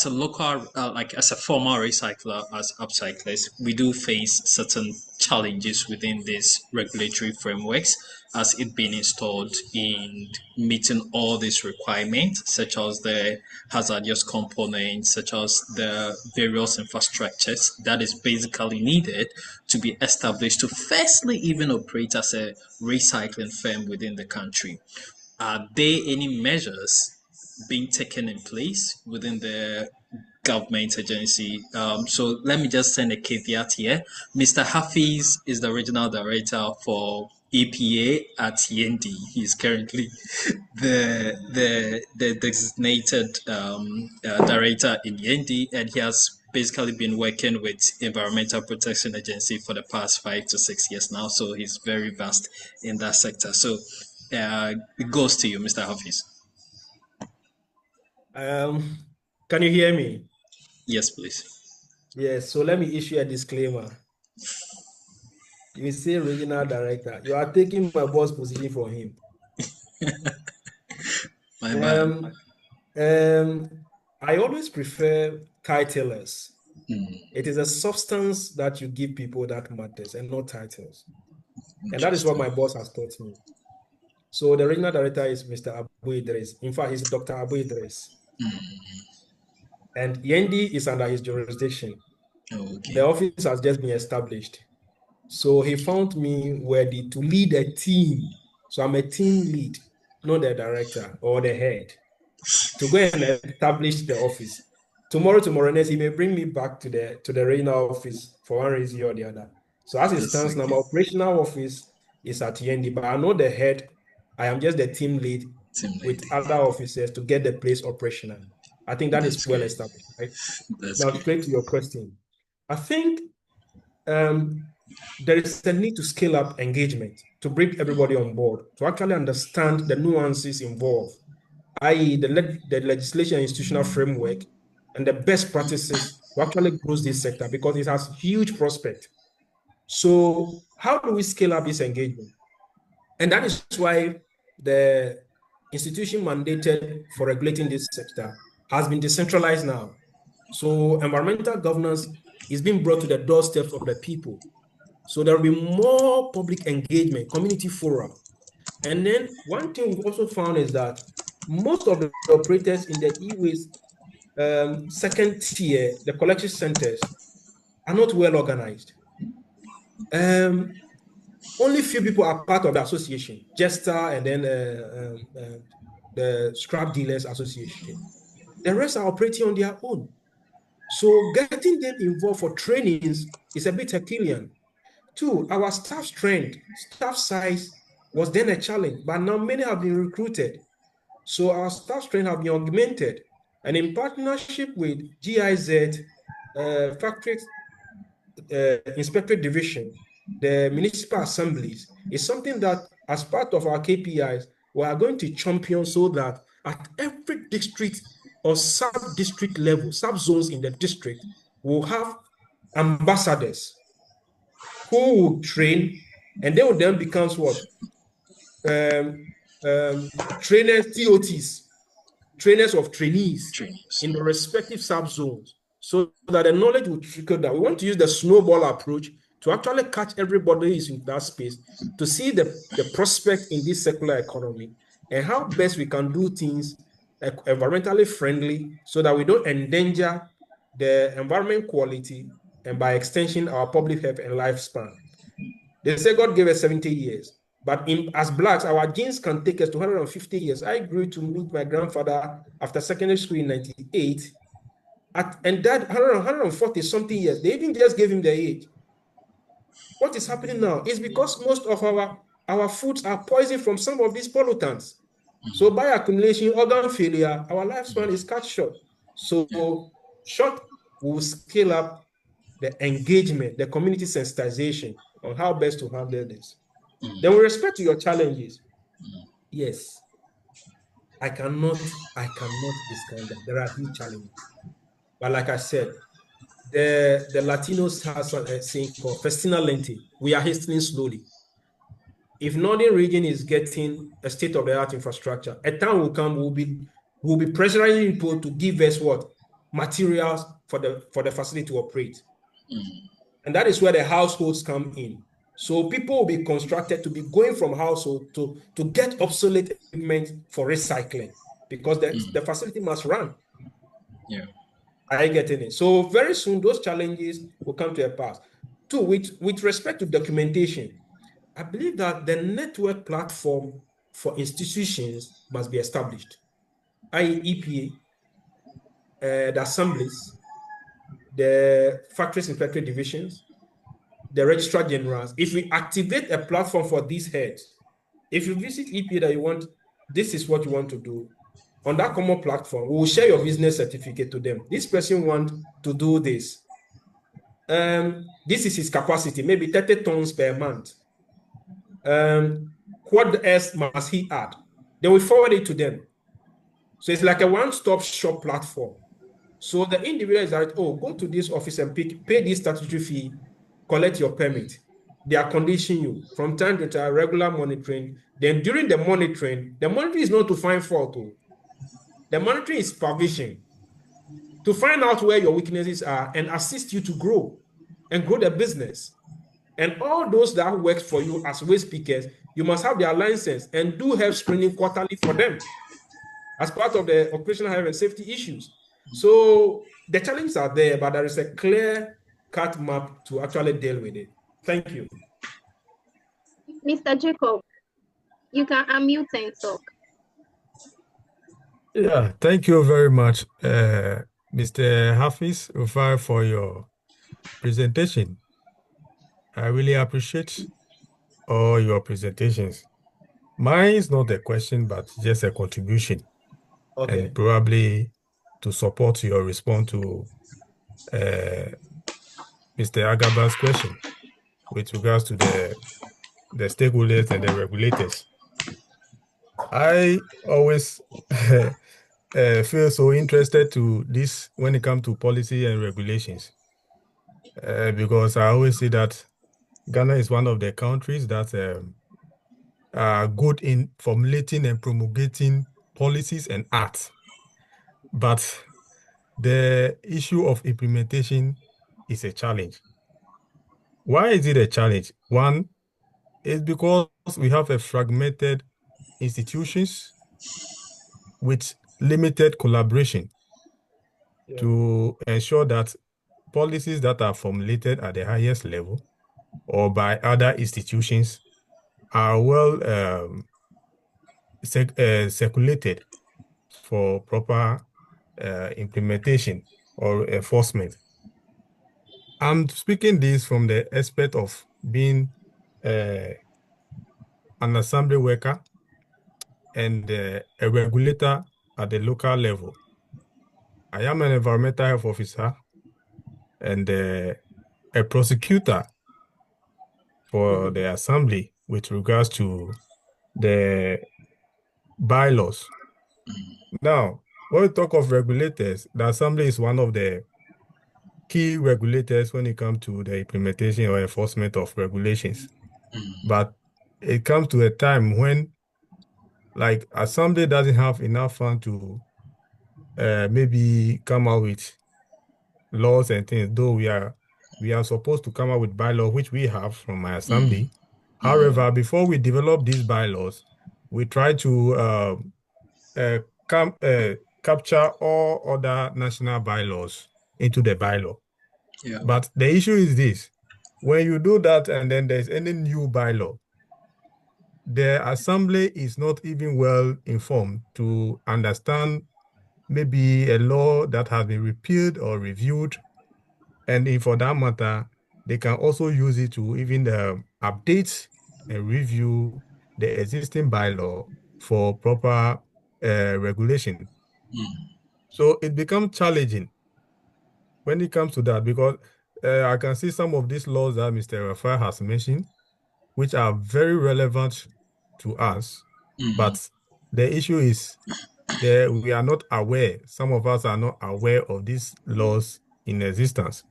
a local, like as a former recycler, as upcyclers, we do face certain challenges within these regulatory frameworks as it being installed in meeting all these requirements, such as the hazardous components, such as the various infrastructures that is basically needed to be established to firstly even operate as a recycling firm within the country. Are there any measures being taken in place within the government agency? So let me just send a caveat here. Mr. Hafiz is the regional director for EPA at Yendi. He's currently the designated director in Yendi, and he has basically been working with Environmental Protection Agency for the past 5 to 6 years now. So he's very vast in that sector. So it goes to you, Mr. Hafiz. Can you hear me? Yes, please. Yes, so let me issue a disclaimer. You say regional director, you are taking my boss position for him. My bad. I always prefer titlers. It is a substance that you give people that matters and not titles. And that is what my boss has taught me. So the regional director is Mr. Abu Idris. In fact, he's Dr. Abu Idris. And Yendi is under his jurisdiction. Okay. The office has just been established. So he found me worthy to lead a team. So I'm a team lead, not the director or the head, to go and establish the office. Tomorrow next, he may bring me back to the regional office for one reason or the other. So as it stands now, my operational office is at Yendi, but I'm not the head. I am just the team lead with other officers to get the place operational. I think that is well established, right? Now, straight to your question. I think there is a need to scale up engagement to bring everybody on board, to actually understand the nuances involved, i.e. the legislation and institutional framework and the best practices to actually grow this sector because it has huge prospect. So how do we scale up this engagement? And that is why the institution mandated for regulating this sector has been decentralized now. So environmental governance is being brought to the doorsteps of the people. So there will be more public engagement, community forum. And then one thing we've also found is that most of the operators in the e-waste second tier, the collection centers, are not well organized. Only few people are part of the association, Jester and then the Scrap Dealers Association. The rest are operating on their own. So getting them involved for trainings is a bit Herculean. Two, our staff strength, staff size was then a challenge, but now many have been recruited. So our staff strength have been augmented. And in partnership with GIZ, Factory Inspectorate Division, the municipal assemblies, is something that as part of our KPIs, we are going to champion so that at every district or sub-district level, sub-zones in the district, we'll have ambassadors who will train, and they will then become what? Trainers, TOTs, trainers of trainees in the respective sub-zones, so that the knowledge will trickle down. We want to use the snowball approach to actually catch everybody is in that space to see the prospect in this circular economy and how best we can do things environmentally friendly so that we don't endanger the environment quality and by extension our public health and lifespan. They say God gave us 70 years, but as Blacks, our genes can take us to 150 years. I grew to meet my grandfather after secondary school in 98, and that 140 something years. They even just gave him the age. What is happening now is because most of our foods are poisoned from some of these pollutants. So by accumulation, organ failure, our lifespan is cut short. So short, we'll scale up the engagement, the community sensitization on how best to handle this. Then with respect to your challenges, yes, I cannot discount that. There are huge challenges. But like I said, the Latinos has a saying called festina lente. We are hastening slowly. If Northern region is getting a state-of-the-art infrastructure, a time will come, we'll be pressurizing people to give us what? Materials for the facility to operate. And that is where the households come in. So people will be constructed to be going from household to get obsolete equipment for recycling because the facility must run. Yeah. Are you getting it? So very soon those challenges will come to a pass. Two, with respect to documentation, I believe that the network platform for institutions must be established, i.e. EPA, the assemblies, the factories inspectorate divisions, the registrar generals. If we activate a platform for these heads, if you visit EPA that you want, this is what you want to do. On that common platform, we will share your business certificate to them. This person wants to do this. This is his capacity, maybe 30 tons per month. What else must he add? Then we forward it to them. So it's like a one-stop shop platform. So the individual is like, oh, go to this office and pay this statutory fee, collect your permit. They are conditioning you from time to time, regular monitoring. Then during the monitoring is not to find fault. The monitoring is supervision to find out where your weaknesses are and assist you to grow and grow the business. And all those that work for you as waste pickers, you must have their license and do health screening quarterly for them as part of the operational health and safety issues. So the challenges are there, but there is a clear cut map to actually deal with it. Thank you. Mr. Jacob, you can unmute and talk. Yeah, thank you very much, Mr. Hafiz Rufai, for your presentation. I really appreciate all your presentations. Mine is not a question, but just a contribution, Okay. and probably to support your response to uh, Mr. Agaba's question with regards to the stakeholders and the regulators. I always feel so interested to this when it comes to policy and regulations, because I always say that Ghana is one of the countries that are good in formulating and promulgating policies and acts. But the issue of implementation is a challenge. Why is it a challenge? One is because we have a fragmented institutions with limited collaboration to ensure that policies that are formulated at the highest level or by other institutions are well circulated for proper implementation or enforcement. I'm speaking this from the aspect of being uh, an assembly worker and a regulator at the local level. I am an environmental health officer and a prosecutor for the assembly with regards to the bylaws. Now, when we talk of regulators, the assembly is one of the key regulators when it comes to the implementation or enforcement of regulations. But it comes to a time when, like, assembly doesn't have enough fund to maybe come out with laws and things, though we are supposed to come up with bylaws, which we have from my assembly. However, before we develop these bylaws, we try to capture all other national bylaws into the bylaw. Yeah. But the issue is this: when you do that and then there's any new bylaw, the assembly is not even well informed to understand maybe a law that has been repealed or reviewed. And if for that matter, they can also use it to even update and review the existing bylaw for proper regulation. So it becomes challenging when it comes to that, because I can see some of these laws that Mr. Rafael has mentioned, which are very relevant to us. But the issue is that we are not aware. Some of us are not aware of these laws in existence.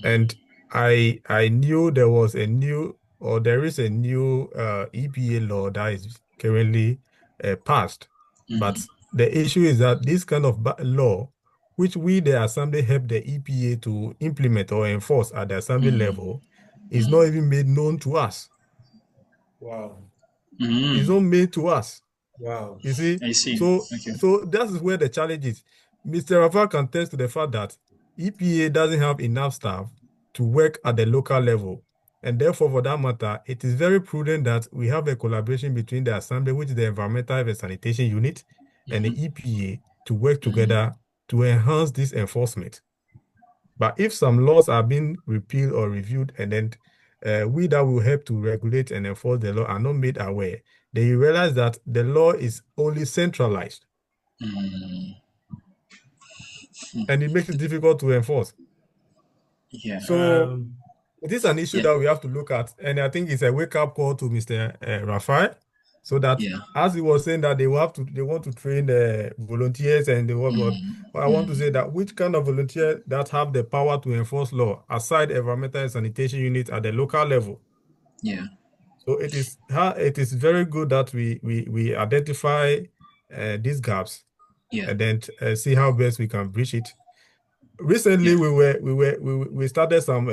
And I knew there was a new, or there is a new EPA law that is currently passed. But the issue is that this kind of law, which we, the assembly, help the EPA to implement or enforce at the assembly level, is not even made known to us. Wow. It's not made to us. Wow. You see? I see. So, Okay. so that is where the challenge is. Mr. Rafa can attest to the fact that EPA doesn't have enough staff to work at the local level. And therefore, for that matter, it is very prudent that we have a collaboration between the assembly, which is the Environmental and Sanitation Unit, and the EPA to work together to enhance this enforcement. But if some laws are being repealed or reviewed, and then we that will help to regulate and enforce the law are not made aware, then you realize that the law is only centralized. And it makes it difficult to enforce. Yeah. So it is an issue Yeah. that we have to look at. And I think it's a wake-up call to Mr. Raphael, so that as he was saying that they want to train volunteers and they want, but I want to say that which kind of volunteer that have the power to enforce law aside environmental and sanitation units at the local level. Yeah. So it is very good that we identify these gaps and then see how best we can bridge it. Recently, we started some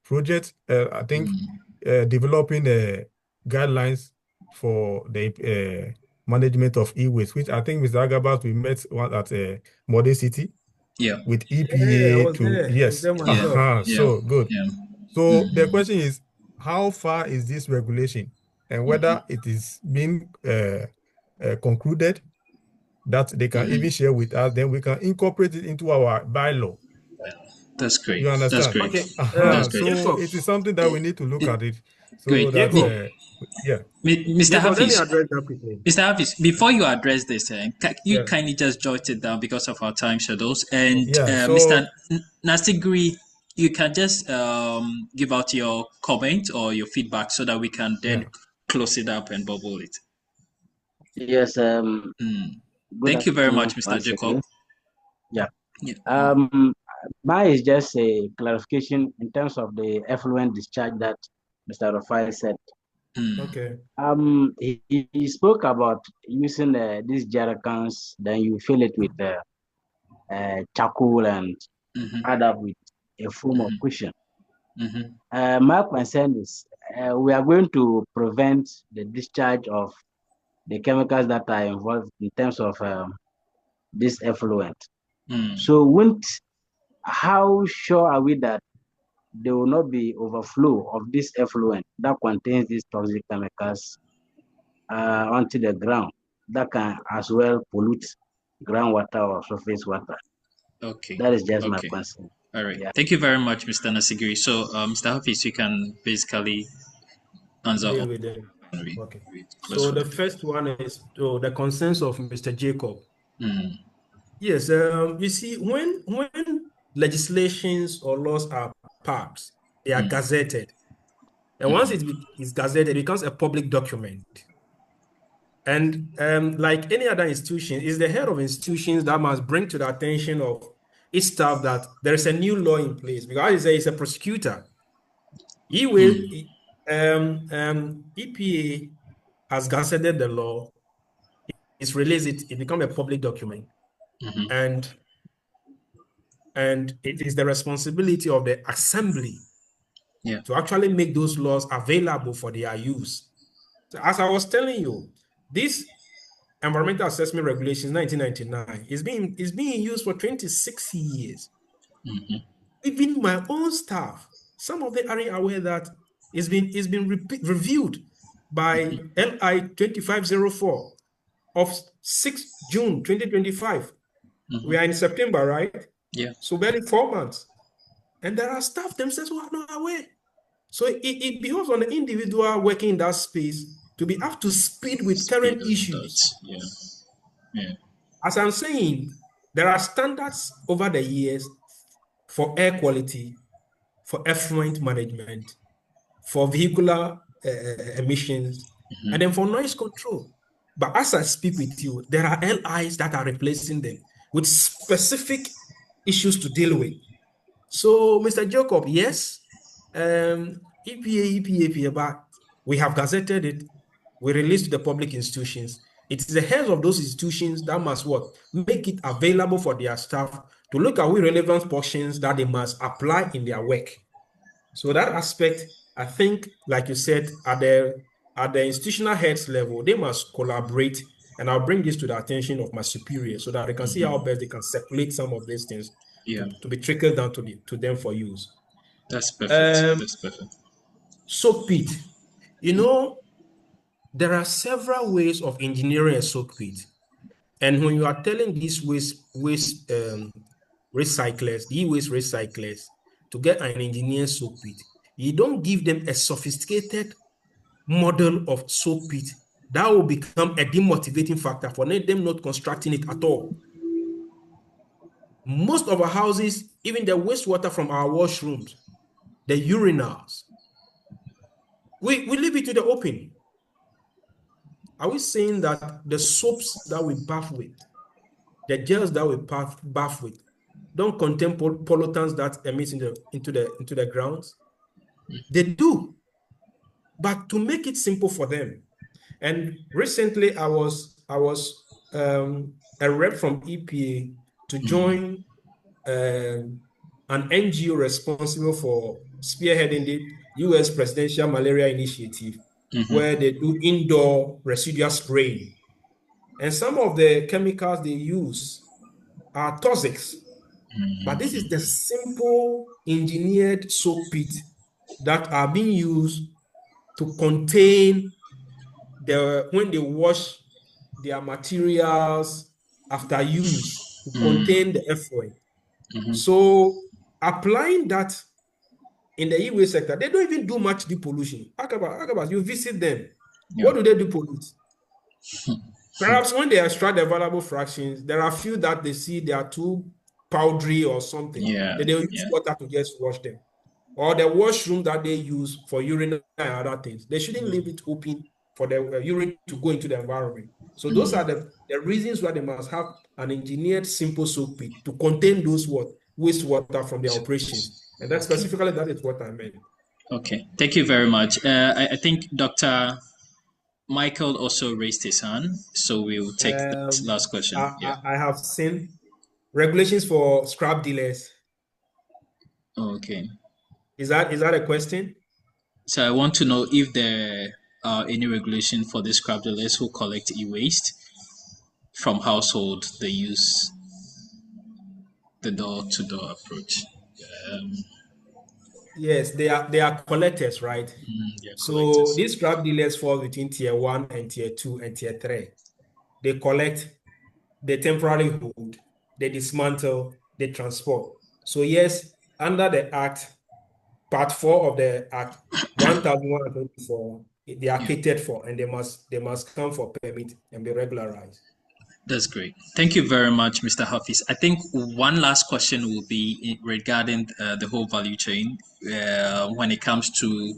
projects. I think developing guidelines for the management of e-waste, which I think Mr. Agabas, we met one at Modern City Yeah. with Yeah, I EPA was to, there. I was yes. there myself. Yeah. So good. Yeah. So the question is, how far is this regulation, and whether it is being concluded that they can even share with us, then we can incorporate it into our bylaw. That's great. You That's understand? great. Okay. That's great. So Jacob, it is something that we need to look at it, so Great. that Jacob, yeah. Mr. Jacob, let me Hafiz, address that quickly. Mr. Hafiz, before you address this, you Yeah. kindly just jot it down because of our time schedules. And Yeah. Mr. So Nasigri, you can just give out your comment or your feedback so that we can then yeah. close it up and bubble it. Yes, good Thank you very afternoon much, Mr. once Jacob. again. Yeah. Yeah. Mine is just a clarification in terms of the effluent discharge that Mr. Rafai said. Okay. He spoke about using these jerry cans, then you fill it with charcoal and add up with a foam of cushion. My concern is we are going to prevent the discharge of the chemicals that are involved in terms of this effluent. So how sure are we that there will not be overflow of this effluent that contains these toxic chemicals onto the ground that can as well pollute groundwater or surface water? Okay. That is just my concern. All right. Yeah. Thank you very much, Mr. Nasigiri. So, Mr. Hafiz, you can basically answer Deal all. with them. Okay. Close So with the it. first one is the concerns of Mr. Jacob. Yes, you see, when legislations or laws are passed, they are gazetted. And once it is gazetted, it becomes a public document. And like any other institution, it's the head of institutions that must bring to the attention of its staff that there is a new law in place. Because I say it's a prosecutor. He will, EPA has gazetted the law, it's released it become a public document. And it is the responsibility of the assembly to actually make those laws available for their use. So as I was telling you, this environmental assessment regulations 1999 is being used for 26 years. Even my own staff, some of them aren't aware that it's been reviewed by LI 2504 of 6 June 2025. We are in September, right? Yeah. So barely 4 months. And there are staff themselves who are not aware. So it behoves on the individual working in that space to be up to speed with current issues. Yeah. As I'm saying, there are standards over the years for air quality, for effluent management, for vehicular emissions, and then for noise control. But as I speak with you, there are LIs that are replacing them with specific issues to deal with. So, Mr. Jacob, yes, EPA, but we have gazetted it. We released to the public institutions. It's the heads of those institutions that must what? Make it available for their staff to look at relevant portions that they must apply in their work. So that aspect, I think, like you said, at the institutional heads level, they must collaborate. And I'll bring this to the attention of my superiors so that they can see how best they can circulate some of these things to be trickled down to them for use. That's perfect. That's perfect. Soak pit. There are several ways of engineering a soak pit. And when you are telling these waste recyclers, the e-waste recyclers, to get an engineered soak pit, you don't give them a sophisticated model of soak pit. That will become a demotivating factor for them not constructing it at all. Most of our houses, even the wastewater from our washrooms, the urinals, we leave it to the open. Are we saying that the soaps that we bath with, the gels that we bath with, don't contain pollutants that emit into the grounds? They do, but to make it simple for them. And recently, I was a rep from EPA to join an NGO responsible for spearheading the U.S. Presidential Malaria Initiative. where they do indoor residual spraying. And some of the chemicals they use are toxics. But this is the simple engineered soak pit that are being used to contain when they wash their materials after use, to contain the effluent. So applying that in the e-waste sector, they don't even do much depollution. Akabas, you visit them. Yeah. What do they depollute? Perhaps when they extract the valuable fractions, there are a few that they see they are too powdery or something. Yeah. Then they'll use water to just wash them. Or the washroom that they use for urine and other things. They shouldn't leave it open for the urine to go into the environment. So those are the reasons why they must have an engineered simple soak pit to contain those wastewater from their operations. And that specifically, that is what I meant. Okay, thank you very much. I think Dr. Michael also raised his hand, so we will take that last question. I have seen regulations for scrap dealers. Okay. Is that a question? So I want to know if there are any regulation for the scrap dealers who collect e-waste from household. They use the door-to-door approach. Yes, they are collectors, right? So these scrap dealers fall between tier 1 and tier 2 and tier 3. They collect, they temporarily hold, they dismantle, they transport. So yes, under the Act, Part 4 of the Act 1124, they are catered for, and they must come for permit and be regularized. That's great. Thank you very much, Mr. Hafiz. I think one last question will be regarding the whole value chain when it comes to,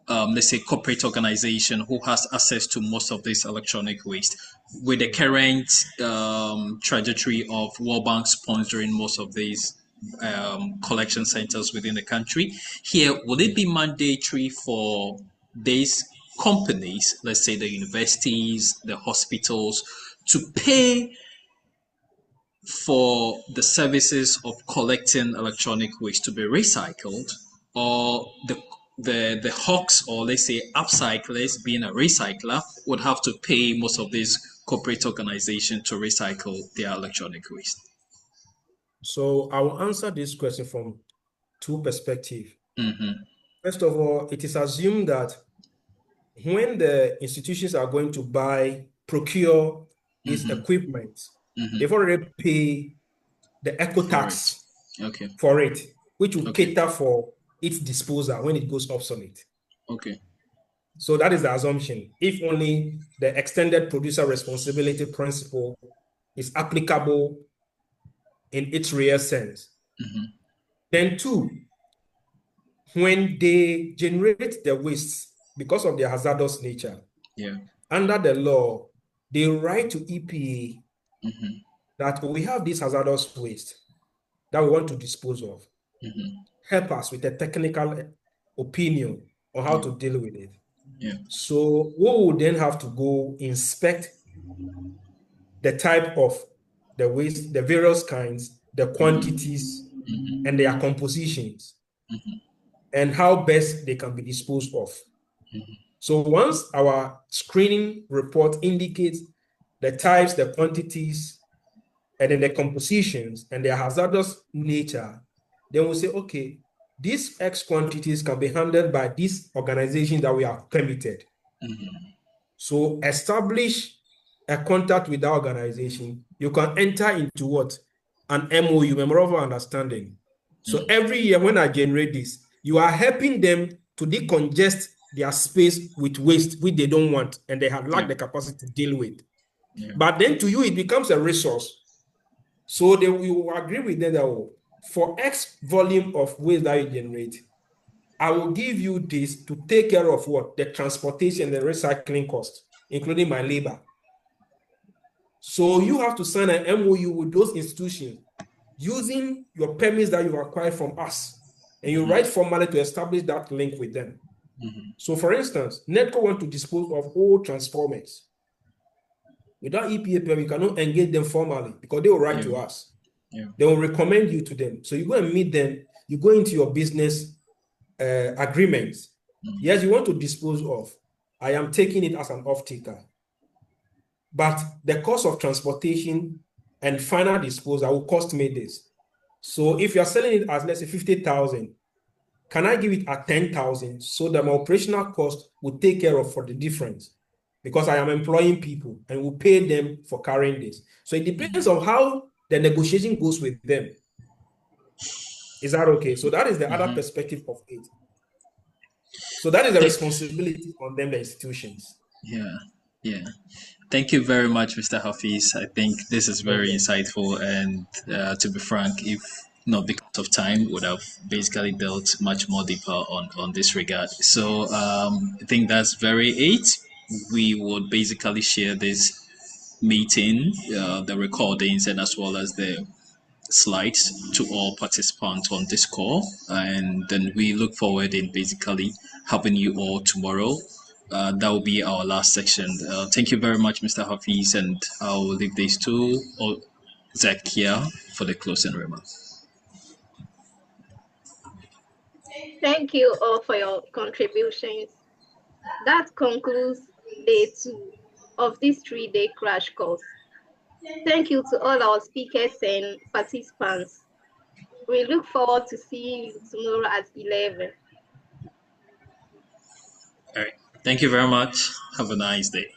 let's say, corporate organization who has access to most of this electronic waste. With the current trajectory of World Bank sponsoring most of these collection centers within the country, here, would it be mandatory for these companies, let's say the universities, the hospitals, to pay for the services of collecting electronic waste to be recycled, or the hawks, or let's say upcyclers, being a recycler, would have to pay most of these corporate organizations to recycle their electronic waste? So I will answer this question from two perspectives. First of all, it is assumed that when the institutions are going to procure this equipment, they've already paid the eco tax for it, which will cater for its disposal when it goes obsolete. Okay. So that is the assumption. If only the extended producer responsibility principle is applicable in its real sense. Then two, when they generate the waste because of their hazardous nature, under the law, they write to EPA that we have this hazardous waste that we want to dispose of. Help us with a technical opinion on how to deal with it. So we will then have to go inspect the type of the waste, the various kinds, the quantities, and their compositions, and how best they can be disposed of. So once our screening report indicates the types, the quantities, and then the compositions and their hazardous nature, then we'll say, okay, these X quantities can be handled by this organization that we have permitted. So establish a contact with that organization. You can enter into what? An MOU, Memorandum of Understanding. So every year when I generate this, you are helping them to decongest their space with waste, which they don't want, and they have lacked the capacity to deal with. But then to you, it becomes a resource. So you will agree with them that for X volume of waste that you generate, I will give you this to take care of what? The transportation, the recycling cost, including my labor. So you have to sign an MOU with those institutions using your permits that you acquired from us. And you write formally to establish that link with them. So for instance, NETCO want to dispose of all transformers. Without EPA permit, you cannot engage them formally because they will write to us. They will recommend you to them. So you go and meet them, you go into your business agreements. Yes, you want to dispose of I am taking it as an off-taker. But the cost of transportation and final disposal will cost me this. So if you're selling it as, let's say, 50,000, can I give it at 10,000 so that my operational cost will take care of for the difference? Because I am employing people and will pay them for carrying this. So it depends on how the negotiation goes with them. Is that okay? So that is the other perspective of it. So that is the responsibility on them, the institutions. Yeah. Thank you very much, Mr. Hafiz. I think this is very insightful, and to be frank, if not because of time, would have basically dealt much more deeper on this regard. So I think that's very it. We would basically share this meeting, the recordings, and as well as the slides to all participants on this call, and then we look forward in basically having you all tomorrow. That will be our last section. Thank you very much, Mr. Hafiz, and I'll leave these to Zakia for the closing remarks. Thank you all for your contributions. That concludes day 2 of this 3-day crash course. Thank you to all our speakers and participants. We look forward to seeing you tomorrow at 11. All right. Thank you very much. Have a nice day.